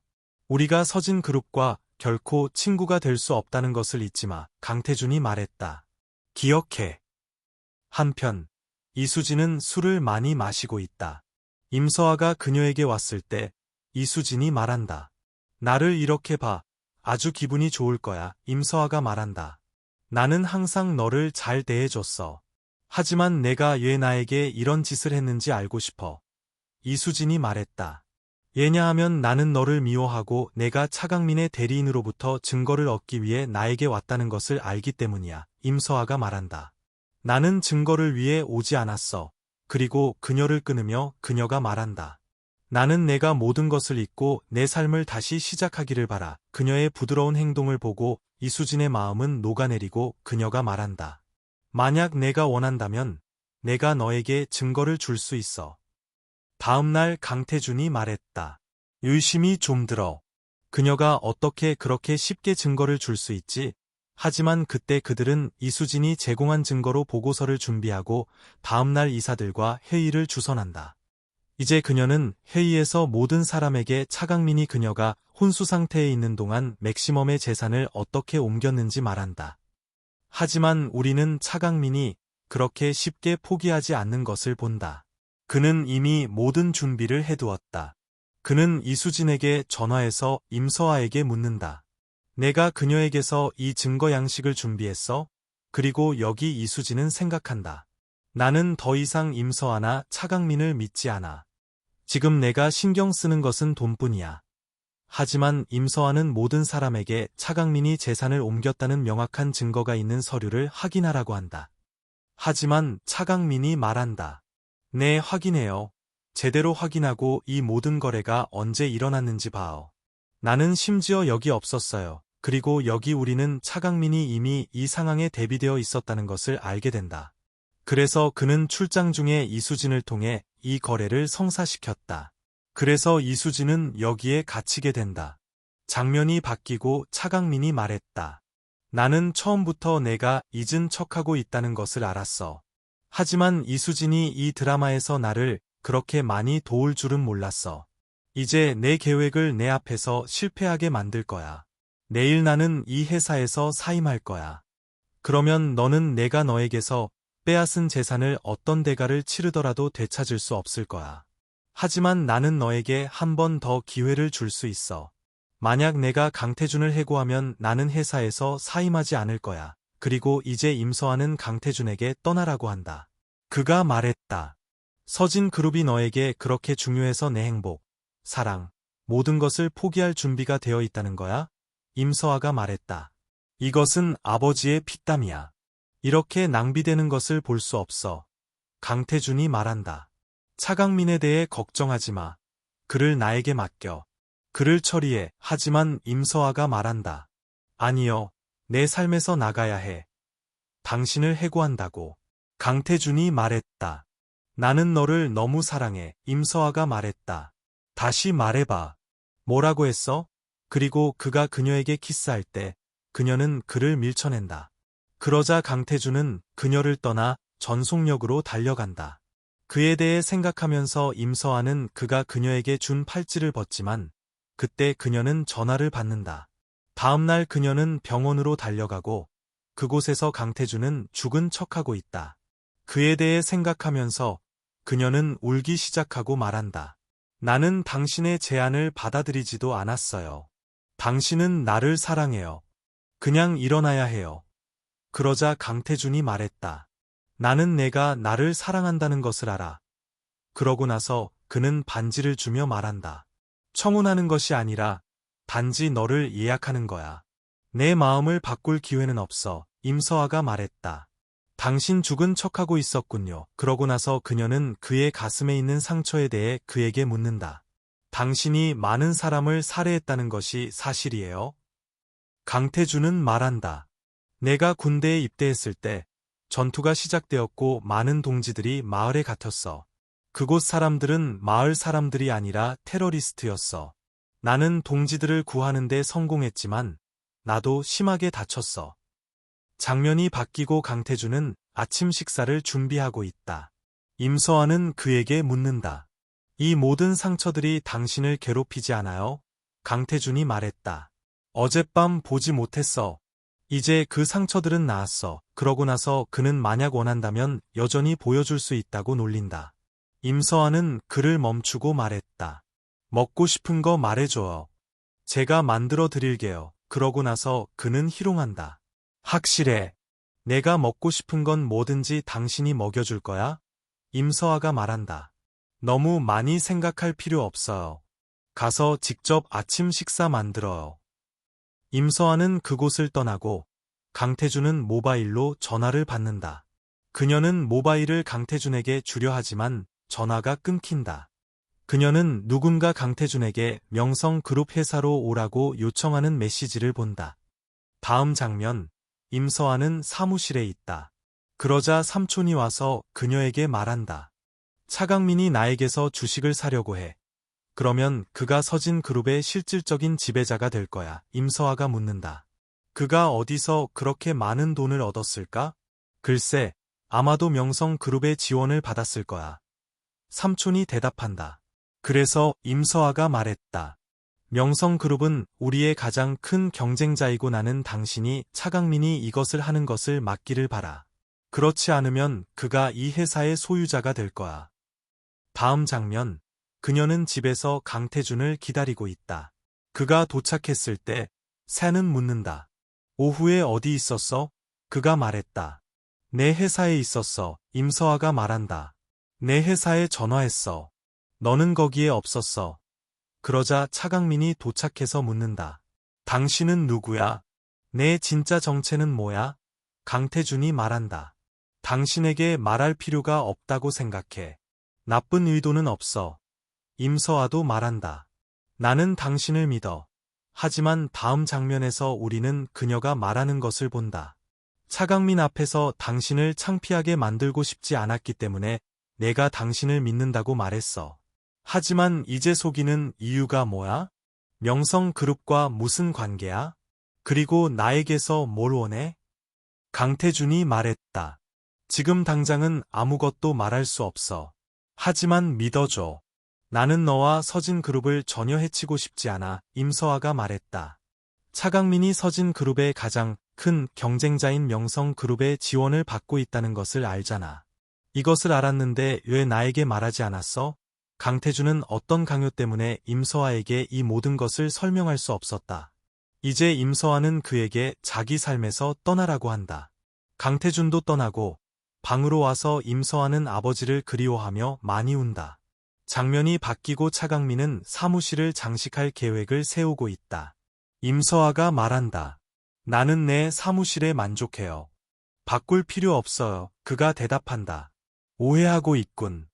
우리가 서진 그룹과 결코 친구가 될 수 없다는 것을 잊지 마. 강태준이 말했다. 기억해. 한편 이수진은 술을 많이 마시고 있다. 임서아가 그녀에게 왔을 때 이수진이 말한다. 나를 이렇게 봐. 아주 기분이 좋을 거야. 임서아가 말한다. 나는 항상 너를 잘 대해줬어. 하지만 내가 왜 나에게 이런 짓을 했는지 알고 싶어. 이수진이 말했다. 왜냐하면 나는 너를 미워하고 내가 차강민의 대리인으로부터 증거를 얻기 위해 나에게 왔다는 것을 알기 때문이야. 임서아가 말한다. 나는 증거를 위해 오지 않았어. 그리고 그녀를 끊으며 그녀가 말한다. 나는 내가 모든 것을 잊고 내 삶을 다시 시작하기를 바라. 그녀의 부드러운 행동을 보고 이수진의 마음은 녹아내리고 그녀가 말한다. 만약 내가 원한다면 내가 너에게 증거를 줄 수 있어. 다음 날 강태준이 말했다. 의심이 좀 들어. 그녀가 어떻게 그렇게 쉽게 증거를 줄 수 있지? 하지만 그때 그들은 이수진이 제공한 증거로 보고서를 준비하고 다음 날 이사들과 회의를 주선한다. 이제 그녀는 회의에서 모든 사람에게 차강민이 그녀가 혼수 상태에 있는 동안 맥시멈의 재산을 어떻게 옮겼는지 말한다. 하지만 우리는 차강민이 그렇게 쉽게 포기하지 않는 것을 본다. 그는 이미 모든 준비를 해두었다. 그는 이수진에게 전화해서 임서아에게 묻는다. 내가 그녀에게서 이 증거 양식을 준비했어? 그리고 여기 이수진은 생각한다. 나는 더 이상 임서아나 차강민을 믿지 않아. 지금 내가 신경 쓰는 것은 돈뿐이야. 하지만 임서아는 모든 사람에게 차강민이 재산을 옮겼다는 명확한 증거가 있는 서류를 확인하라고 한다. 하지만 차강민이 말한다. 네, 확인해요. 제대로 확인하고 이 모든 거래가 언제 일어났는지 봐요. 나는 심지어 여기 없었어요. 그리고 여기 우리는 차강민이 이미 이 상황에 대비되어 있었다는 것을 알게 된다. 그래서 그는 출장 중에 이수진을 통해 이 거래를 성사시켰다. 그래서 이수진은 여기에 갇히게 된다. 장면이 바뀌고 차강민이 말했다. 나는 처음부터 내가 잊은 척하고 있다는 것을 알았어. 하지만 이수진이 이 드라마에서 나를 그렇게 많이 도울 줄은 몰랐어. 이제 내 계획을 내 앞에서 실패하게 만들 거야. 내일 나는 이 회사에서 사임할 거야. 그러면 너는 내가 너에게서 빼앗은 재산을 어떤 대가를 치르더라도 되찾을 수 없을 거야. 하지만 나는 너에게 한 번 더 기회를 줄 수 있어. 만약 내가 강태준을 해고하면 나는 회사에서 사임하지 않을 거야. 그리고 이제 임서아는 강태준에게 떠나라고 한다. 그가 말했다. 서진 그룹이 너에게 그렇게 중요해서 내 행복, 사랑, 모든 것을 포기할 준비가 되어 있다는 거야? 임서아가 말했다. 이것은 아버지의 피땀이야. 이렇게 낭비되는 것을 볼 수 없어. 강태준이 말한다. 차강민에 대해 걱정하지 마. 그를 나에게 맡겨. 그를 처리해. 하지만 임서아가 말한다. 아니요. 내 삶에서 나가야 해. 당신을 해고한다고. 강태준이 말했다. 나는 너를 너무 사랑해. 임서아가 말했다. 다시 말해봐. 뭐라고 했어? 그리고 그가 그녀에게 키스할 때 그녀는 그를 밀쳐낸다. 그러자 강태준은 그녀를 떠나 전속력으로 달려간다. 그에 대해 생각하면서 임서아는 그가 그녀에게 준 팔찌를 벗지만 그때 그녀는 전화를 받는다. 다음 날 그녀는 병원으로 달려가고 그곳에서 강태준은 죽은 척하고 있다. 그에 대해 생각하면서 그녀는 울기 시작하고 말한다. 나는 당신의 제안을 받아들이지도 않았어요. 당신은 나를 사랑해요. 그냥 일어나야 해요. 그러자 강태준이 말했다. 나는 내가 나를 사랑한다는 것을 알아. 그러고 나서 그는 반지를 주며 말한다. 청혼하는 것이 아니라 단지 너를 예약하는 거야. 내 마음을 바꿀 기회는 없어. 임서아가 말했다. 당신 죽은 척하고 있었군요. 그러고 나서 그녀는 그의 가슴에 있는 상처에 대해 그에게 묻는다. 당신이 많은 사람을 살해했다는 것이 사실이에요? 강태준은 말한다. 내가 군대에 입대했을 때 전투가 시작되었고 많은 동지들이 마을에 갇혔어. 그곳 사람들은 마을 사람들이 아니라 테러리스트였어. 나는 동지들을 구하는 데 성공했지만 나도 심하게 다쳤어. 장면이 바뀌고 강태준은 아침 식사를 준비하고 있다. 임서아는 그에게 묻는다. 이 모든 상처들이 당신을 괴롭히지 않아요? 강태준이 말했다. 어젯밤 보지 못했어. 이제 그 상처들은 나았어. 그러고 나서 그는 만약 원한다면 여전히 보여줄 수 있다고 놀린다. 임서아는 그를 멈추고 말했다. 먹고 싶은 거 말해줘요. 제가 만들어 드릴게요. 그러고 나서 그는 희롱한다. 확실해. 내가 먹고 싶은 건 뭐든지 당신이 먹여줄 거야? 임서아가 말한다. 너무 많이 생각할 필요 없어요. 가서 직접 아침 식사 만들어요. 임서아는 그곳을 떠나고 강태준은 모바일로 전화를 받는다. 그녀는 모바일을 강태준에게 주려 하지만 전화가 끊긴다. 그녀는 누군가 강태준에게 명성그룹 회사로 오라고 요청하는 메시지를 본다. 다음 장면, 임서아는 사무실에 있다. 그러자 삼촌이 와서 그녀에게 말한다. 차강민이 나에게서 주식을 사려고 해. 그러면 그가 서진그룹의 실질적인 지배자가 될 거야. 임서아가 묻는다. 그가 어디서 그렇게 많은 돈을 얻었을까? 글쎄, 아마도 명성그룹의 지원을 받았을 거야. 삼촌이 대답한다. 그래서 임서아가 말했다. 명성그룹은 우리의 가장 큰 경쟁자이고 나는 당신이 차강민이 이것을 하는 것을 막기를 바라. 그렇지 않으면 그가 이 회사의 소유자가 될 거야. 다음 장면, 그녀는 집에서 강태준을 기다리고 있다. 그가 도착했을 때 새는 묻는다. 오후에 어디 있었어? 그가 말했다. 내 회사에 있었어. 임서아가 말한다. 내 회사에 전화했어. 너는 거기에 없었어. 그러자 차강민이 도착해서 묻는다. 당신은 누구야? 내 진짜 정체는 뭐야? 강태준이 말한다. 당신에게 말할 필요가 없다고 생각해. 나쁜 의도는 없어. 임서아도 말한다. 나는 당신을 믿어. 하지만 다음 장면에서 우리는 그녀가 말하는 것을 본다. 차강민 앞에서 당신을 창피하게 만들고 싶지 않았기 때문에 내가 당신을 믿는다고 말했어. 하지만 이제 속이는 이유가 뭐야? 명성그룹과 무슨 관계야? 그리고 나에게서 뭘 원해? 강태준이 말했다. 지금 당장은 아무것도 말할 수 없어. 하지만 믿어줘. 나는 너와 서진그룹을 전혀 해치고 싶지 않아. 임서아가 말했다. 차강민이 서진그룹의 가장 큰 경쟁자인 명성그룹의 지원을 받고 있다는 것을 알잖아. 이것을 알았는데 왜 나에게 말하지 않았어? 강태준은 어떤 강요 때문에 임서아에게 이 모든 것을 설명할 수 없었다. 이제 임서아는 그에게 자기 삶에서 떠나라고 한다. 강태준도 떠나고 방으로 와서 임서아는 아버지를 그리워하며 많이 운다. 장면이 바뀌고 차강민은 사무실을 장식할 계획을 세우고 있다. 임서아가 말한다. 나는 내 사무실에 만족해요. 바꿀 필요 없어요. 그가 대답한다. 오해하고 있군.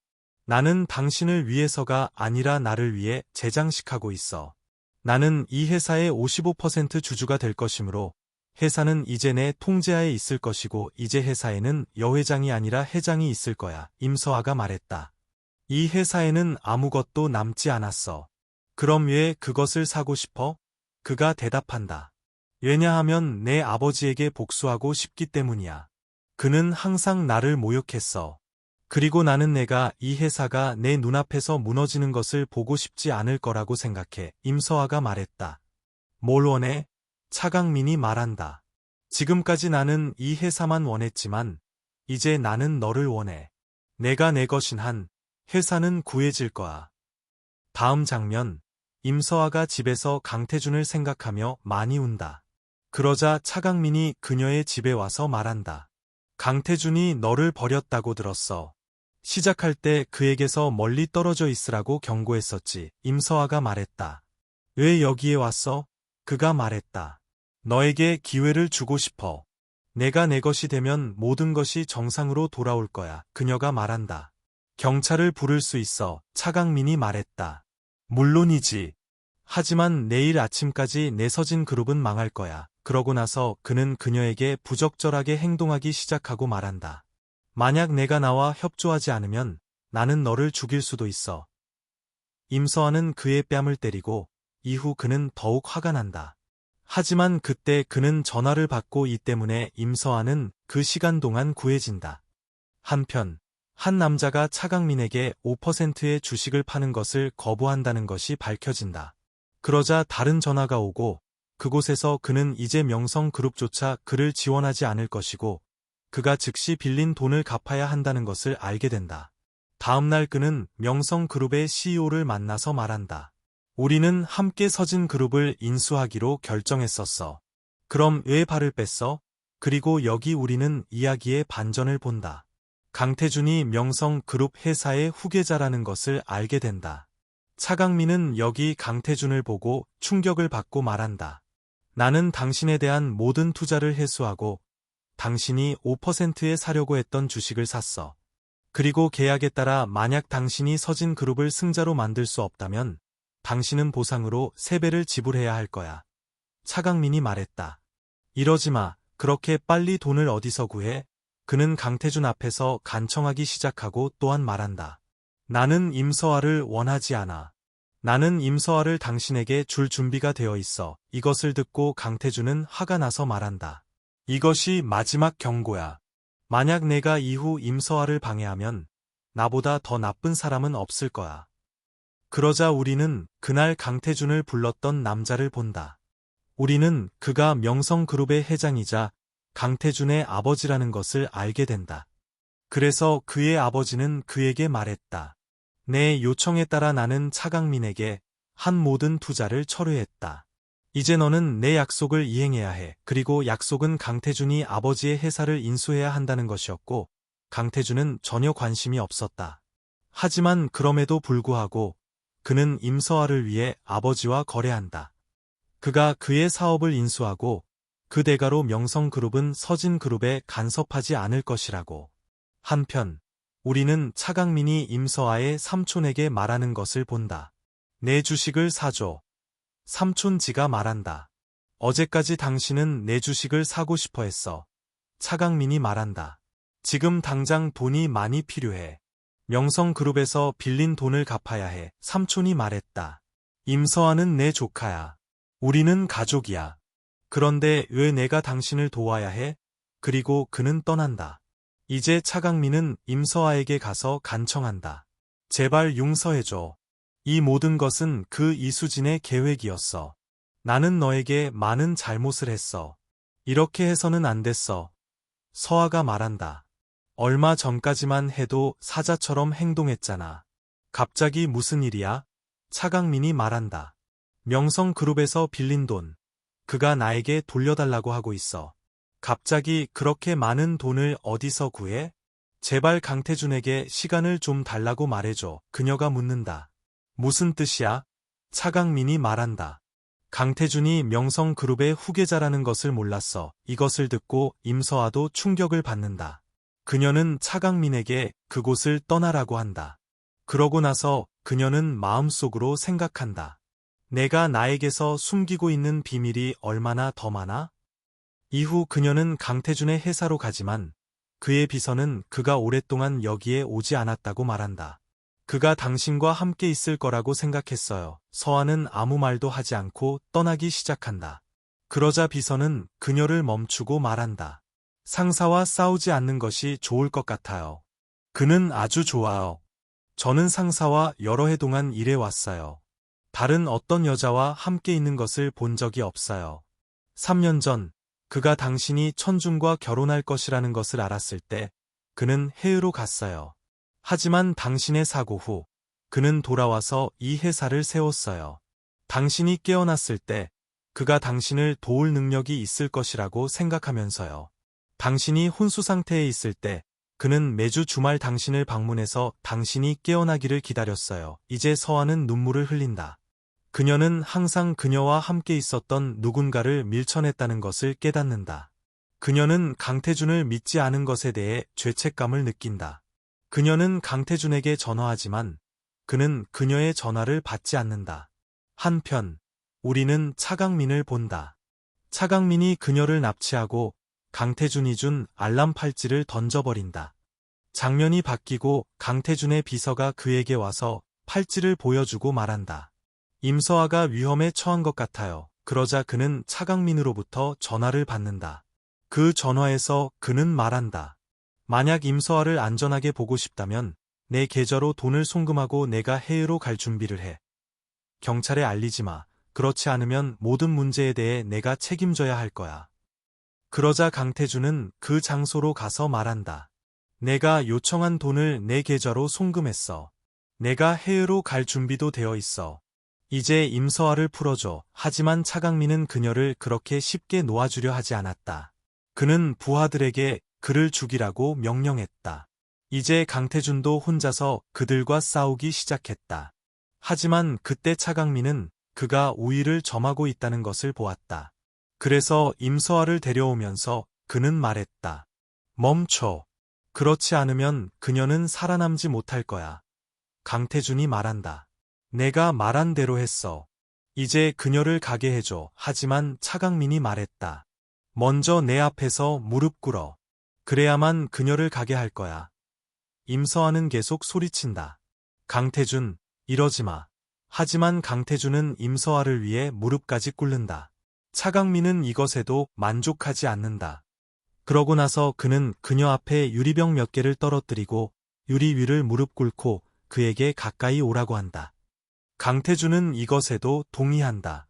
나는 당신을 위해서가 아니라 나를 위해 재장식하고 있어. 나는 이 회사의 55% 주주가 될 것이므로 회사는 이제 내 통제하에 있을 것이고 이제 회사에는 여회장이 아니라 회장이 있을 거야. 임서아가 말했다. 이 회사에는 아무것도 남지 않았어. 그럼 왜 그것을 사고 싶어? 그가 대답한다. 왜냐하면 내 아버지에게 복수하고 싶기 때문이야. 그는 항상 나를 모욕했어. 그리고 나는 내가 이 회사가 내 눈앞에서 무너지는 것을 보고 싶지 않을 거라고 생각해. 임서아가 말했다. 뭘 원해? 차강민이 말한다. 지금까지 나는 이 회사만 원했지만 이제 나는 너를 원해. 내가 내 것인 한 회사는 구해질 거야. 다음 장면, 임서아가 집에서 강태준을 생각하며 많이 운다. 그러자 차강민이 그녀의 집에 와서 말한다. 강태준이 너를 버렸다고 들었어. 시작할 때 그에게서 멀리 떨어져 있으라고 경고했었지. 임서아가 말했다. 왜 여기에 왔어? 그가 말했다. 너에게 기회를 주고 싶어. 내가 내 것이 되면 모든 것이 정상으로 돌아올 거야. 그녀가 말한다. 경찰을 부를 수 있어. 차강민이 말했다. 물론이지. 하지만 내일 아침까지 내 서진 그룹은 망할 거야. 그러고 나서 그는 그녀에게 부적절하게 행동하기 시작하고 말한다. 만약 내가 나와 협조하지 않으면 나는 너를 죽일 수도 있어. 임서아는 그의 뺨을 때리고 이후 그는 더욱 화가 난다. 하지만 그때 그는 전화를 받고 이 때문에 임서아는 그 시간 동안 구해진다. 한편 한 남자가 차강민에게 5%의 주식을 파는 것을 거부한다는 것이 밝혀진다. 그러자 다른 전화가 오고 그곳에서 그는 이제 명성그룹조차 그를 지원하지 않을 것이고 그가 즉시 빌린 돈을 갚아야 한다는 것을 알게 된다. 다음날 그는 명성그룹의 CEO를 만나서 말한다. 우리는 함께 서진그룹을 인수하기로 결정했었어. 그럼 왜 발을 뺐어? 그리고 여기 우리는 이야기의 반전을 본다. 강태준이 명성그룹 회사의 후계자라는 것을 알게 된다. 차강민은 여기 강태준을 보고 충격을 받고 말한다. 나는 당신에 대한 모든 투자를 회수하고 당신이 5%에 사려고 했던 주식을 샀어. 그리고 계약에 따라 만약 당신이 서진그룹을 승자로 만들 수 없다면 당신은 보상으로 3배를 지불해야 할 거야. 차강민이 말했다. 이러지 마. 그렇게 빨리 돈을 어디서 구해? 그는 강태준 앞에서 간청하기 시작하고 또한 말한다. 나는 임서아를 원하지 않아. 나는 임서아를 당신에게 줄 준비가 되어 있어. 이것을 듣고 강태준은 화가 나서 말한다. 이것이 마지막 경고야. 만약 내가 이후 임서아를 방해하면 나보다 더 나쁜 사람은 없을 거야. 그러자 우리는 그날 강태준을 불렀던 남자를 본다. 우리는 그가 명성그룹의 회장이자 강태준의 아버지라는 것을 알게 된다. 그래서 그의 아버지는 그에게 말했다. 내 요청에 따라 나는 차강민에게 한 모든 투자를 철회했다. 이제 너는 내 약속을 이행해야 해. 그리고 약속은 강태준이 아버지의 회사를 인수해야 한다는 것이었고 강태준은 전혀 관심이 없었다. 하지만 그럼에도 불구하고 그는 임서아를 위해 아버지와 거래한다. 그가 그의 사업을 인수하고 그 대가로 명성그룹은 서진그룹에 간섭하지 않을 것이라고. 한편 우리는 차강민이 임서아의 삼촌에게 말하는 것을 본다. 내 주식을 사줘. 삼촌지가 말한다. 어제까지 당신은 내 주식을 사고 싶어 했어. 차강민이 말한다. 지금 당장 돈이 많이 필요해. 명성그룹에서 빌린 돈을 갚아야 해. 삼촌이 말했다. 임서아는 내 조카야. 우리는 가족이야. 그런데 왜 내가 당신을 도와야 해? 그리고 그는 떠난다. 이제 차강민은 임서아에게 가서 간청한다. 제발 용서해줘. 이 모든 것은 그 이수진의 계획이었어. 나는 너에게 많은 잘못을 했어. 이렇게 해서는 안 됐어. 서아가 말한다. 얼마 전까지만 해도 사자처럼 행동했잖아. 갑자기 무슨 일이야? 차강민이 말한다. 명성그룹에서 빌린 돈. 그가 나에게 돌려달라고 하고 있어. 갑자기 그렇게 많은 돈을 어디서 구해? 제발 강태준에게 시간을 좀 달라고 말해줘. 그녀가 묻는다. 무슨 뜻이야? 차강민이 말한다. 강태준이 명성그룹의 후계자라는 것을 몰랐어. 이것을 듣고 임서아도 충격을 받는다. 그녀는 차강민에게 그곳을 떠나라고 한다. 그러고 나서 그녀는 마음속으로 생각한다. 내가 나에게서 숨기고 있는 비밀이 얼마나 더 많아? 이후 그녀는 강태준의 회사로 가지만 그의 비서는 그가 오랫동안 여기에 오지 않았다고 말한다. 그가 당신과 함께 있을 거라고 생각했어요. 서아는 아무 말도 하지 않고 떠나기 시작한다. 그러자 비서는 그녀를 멈추고 말한다. 상사와 싸우지 않는 것이 좋을 것 같아요. 그는 아주 좋아요. 저는 상사와 여러 해 동안 일해왔어요. 다른 어떤 여자와 함께 있는 것을 본 적이 없어요. 3년 전 그가 당신이 천준과 결혼할 것이라는 것을 알았을 때 그는 해외로 갔어요. 하지만 당신의 사고 후 그는 돌아와서 이 회사를 세웠어요. 당신이 깨어났을 때 그가 당신을 도울 능력이 있을 것이라고 생각하면서요. 당신이 혼수 상태에 있을 때 그는 매주 주말 당신을 방문해서 당신이 깨어나기를 기다렸어요. 이제 서아는 눈물을 흘린다. 그녀는 항상 그녀와 함께 있었던 누군가를 밀쳐냈다는 것을 깨닫는다. 그녀는 강태준을 믿지 않은 것에 대해 죄책감을 느낀다. 그녀는 강태준에게 전화하지만 그는 그녀의 전화를 받지 않는다. 한편 우리는 차강민을 본다. 차강민이 그녀를 납치하고 강태준이 준 알람 팔찌를 던져버린다. 장면이 바뀌고 강태준의 비서가 그에게 와서 팔찌를 보여주고 말한다. 임서아가 위험에 처한 것 같아요. 그러자 그는 차강민으로부터 전화를 받는다. 그 전화에서 그는 말한다. 만약 임서아를 안전하게 보고 싶다면 내 계좌로 돈을 송금하고 내가 해외로 갈 준비를 해. 경찰에 알리지 마. 그렇지 않으면 모든 문제에 대해 내가 책임져야 할 거야. 그러자 강태준은 그 장소로 가서 말한다. 내가 요청한 돈을 내 계좌로 송금했어. 내가 해외로 갈 준비도 되어 있어. 이제 임서아를 풀어줘. 하지만 차강민은 그녀를 그렇게 쉽게 놓아주려 하지 않았다. 그는 부하들에게 그를 죽이라고 명령했다. 이제 강태준도 혼자서 그들과 싸우기 시작했다. 하지만 그때 차강민은 그가 우위를 점하고 있다는 것을 보았다. 그래서 임서아를 데려오면서 그는 말했다. 멈춰. 그렇지 않으면 그녀는 살아남지 못할 거야. 강태준이 말한다. 내가 말한 대로 했어. 이제 그녀를 가게 해줘. 하지만 차강민이 말했다. 먼저 내 앞에서 무릎 꿇어. 그래야만 그녀를 가게 할 거야. 임서아는 계속 소리친다. 강태준, 이러지 마. 하지만 강태준은 임서아를 위해 무릎까지 꿇는다. 차강민은 이것에도 만족하지 않는다. 그러고 나서 그는 그녀 앞에 유리병 몇 개를 떨어뜨리고 유리 위를 무릎 꿇고 그에게 가까이 오라고 한다. 강태준은 이것에도 동의한다.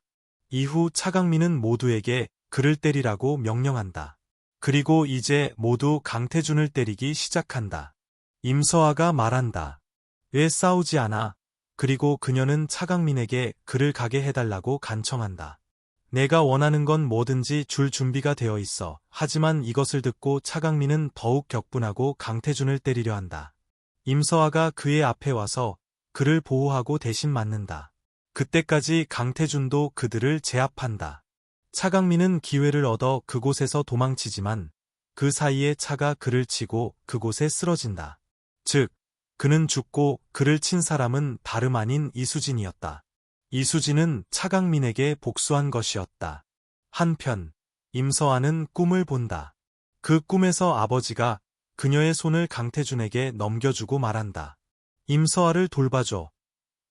이후 차강민은 모두에게 그를 때리라고 명령한다. 그리고 이제 모두 강태준을 때리기 시작한다. 임서아가 말한다. 왜 싸우지 않아? 그리고 그녀는 차강민에게 그를 가게 해달라고 간청한다. 내가 원하는 건 뭐든지 줄 준비가 되어 있어. 하지만 이것을 듣고 차강민은 더욱 격분하고 강태준을 때리려 한다. 임서아가 그의 앞에 와서 그를 보호하고 대신 맞는다. 그때까지 강태준도 그들을 제압한다. 차강민은 기회를 얻어 그곳에서 도망치지만 그 사이에 차가 그를 치고 그곳에 쓰러진다. 즉, 그는 죽고 그를 친 사람은 다름 아닌 이수진이었다. 이수진은 차강민에게 복수한 것이었다. 한편, 임서아는 꿈을 본다. 그 꿈에서 아버지가 그녀의 손을 강태준에게 넘겨주고 말한다. 임서아를 돌봐줘.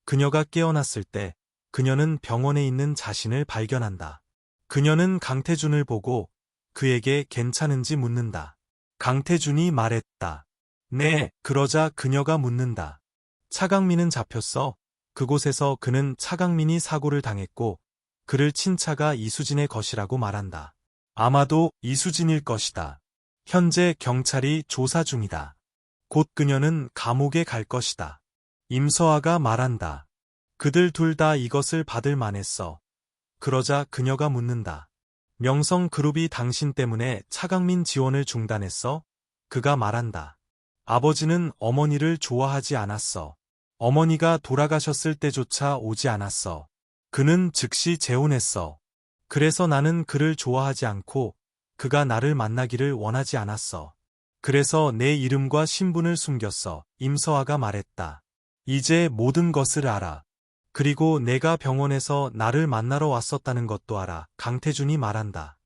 그녀가 깨어났을 때 그녀는 병원에 있는 자신을 발견한다. 그녀는 강태준을 보고 그에게 괜찮은지 묻는다. 강태준이 말했다. 네, 그러자 그녀가 묻는다. 차강민은 잡혔어. 그곳에서 그는 차강민이 사고를 당했고 그를 친 차가 이수진의 것이라고 말한다. 아마도 이수진일 것이다. 현재 경찰이 조사 중이다. 곧 그녀는 감옥에 갈 것이다. 임서아가 말한다. 그들 둘 다 이것을 받을 만했어. 그러자 그녀가 묻는다. 명성그룹이 당신 때문에 차강민 지원을 중단했어? 그가 말한다. 아버지는 어머니를 좋아하지 않았어. 어머니가 돌아가셨을 때조차 오지 않았어. 그는 즉시 재혼했어. 그래서 나는 그를 좋아하지 않고 그가 나를 만나기를 원하지 않았어. 그래서 내 이름과 신분을 숨겼어. 임서아가 말했다. 이제 모든 것을 알아. 그리고 내가 병원에서 나를 만나러 왔었다는 것도 알아. 강태준이 말한다.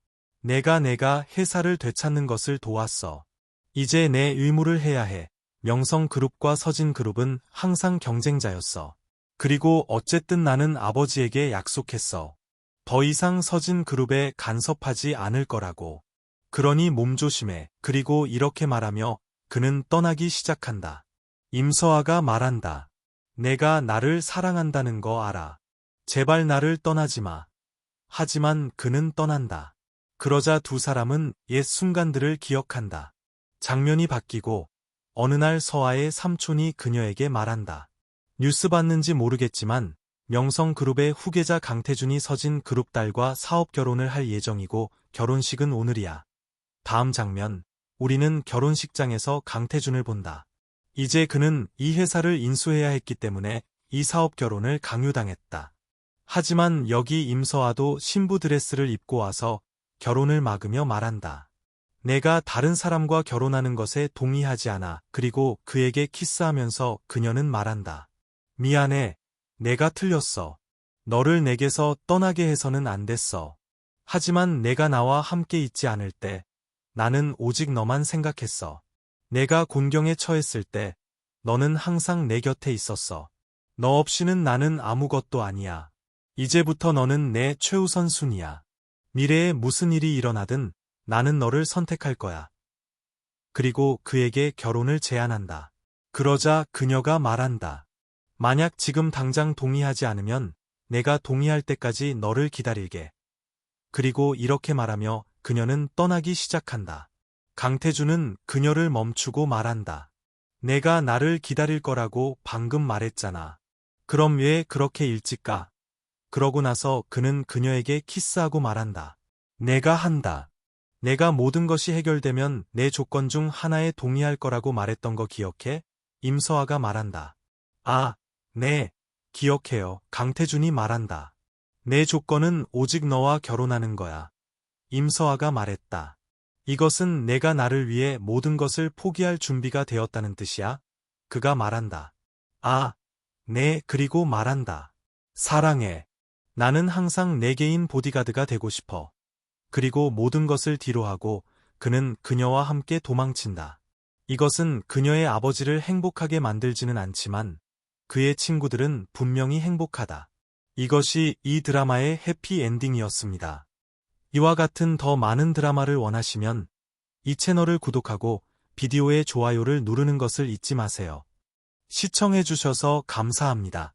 내가 회사를 되찾는 것을 도왔어. 이제 내 의무를 해야 해. 명성그룹과 서진그룹은 항상 경쟁자였어. 그리고 어쨌든 나는 아버지에게 약속했어. 더 이상 서진그룹에 간섭하지 않을 거라고. 그러니 몸조심해. 그리고 이렇게 말하며 그는 떠나기 시작한다. 임서아가 말한다. 내가 나를 사랑한다는 거 알아. 제발 나를 떠나지 마. 하지만 그는 떠난다. 그러자 두 사람은 옛 순간들을 기억한다. 장면이 바뀌고 어느 날 서아의 삼촌이 그녀에게 말한다. 뉴스 봤는지 모르겠지만 명성그룹의 후계자 강태준이 서진그룹 딸과 사업 결혼을 할 예정이고 결혼식은 오늘이야. 다음 장면, 우리는 결혼식장에서 강태준을 본다. 이제 그는 이 회사를 인수해야 했기 때문에 이 사업 결혼을 강요당했다. 하지만 여기 임서아도 신부 드레스를 입고 와서 결혼을 막으며 말한다. 내가 다른 사람과 결혼하는 것에 동의하지 않아. 그리고 그에게 키스하면서 그녀는 말한다. 미안해. 내가 틀렸어. 너를 내게서 떠나게 해서는 안 됐어. 하지만 내가 나와 함께 있지 않을 때 나는 오직 너만 생각했어. 내가 곤경에 처했을 때 너는 항상 내 곁에 있었어. 너 없이는 나는 아무것도 아니야. 이제부터 너는 내 최우선 순위야. 미래에 무슨 일이 일어나든 나는 너를 선택할 거야. 그리고 그에게 결혼을 제안한다. 그러자 그녀가 말한다. 만약 지금 당장 동의하지 않으면 내가 동의할 때까지 너를 기다릴게. 그리고 이렇게 말하며 그녀는 떠나기 시작한다. 강태준은 그녀를 멈추고 말한다. 내가 나를 기다릴 거라고 방금 말했잖아. 그럼 왜 그렇게 일찍 가? 그러고 나서 그는 그녀에게 키스하고 말한다. 내가 한다. 내가 모든 것이 해결되면 내 조건 중 하나에 동의할 거라고 말했던 거 기억해? 임서아가 말한다. 아, 네, 기억해요. 강태준이 말한다. 내 조건은 오직 너와 결혼하는 거야. 임서아가 말했다. 이것은 내가 나를 위해 모든 것을 포기할 준비가 되었다는 뜻이야? 그가 말한다. 아, 네, 그리고 말한다. 사랑해. 나는 항상 내 개인 보디가드가 되고 싶어. 그리고 모든 것을 뒤로하고 그는 그녀와 함께 도망친다. 이것은 그녀의 아버지를 행복하게 만들지는 않지만 그의 친구들은 분명히 행복하다. 이것이 이 드라마의 해피엔딩이었습니다. 이와 같은 더 많은 드라마를 원하시면 이 채널을 구독하고 비디오의 좋아요를 누르는 것을 잊지 마세요. 시청해주셔서 감사합니다.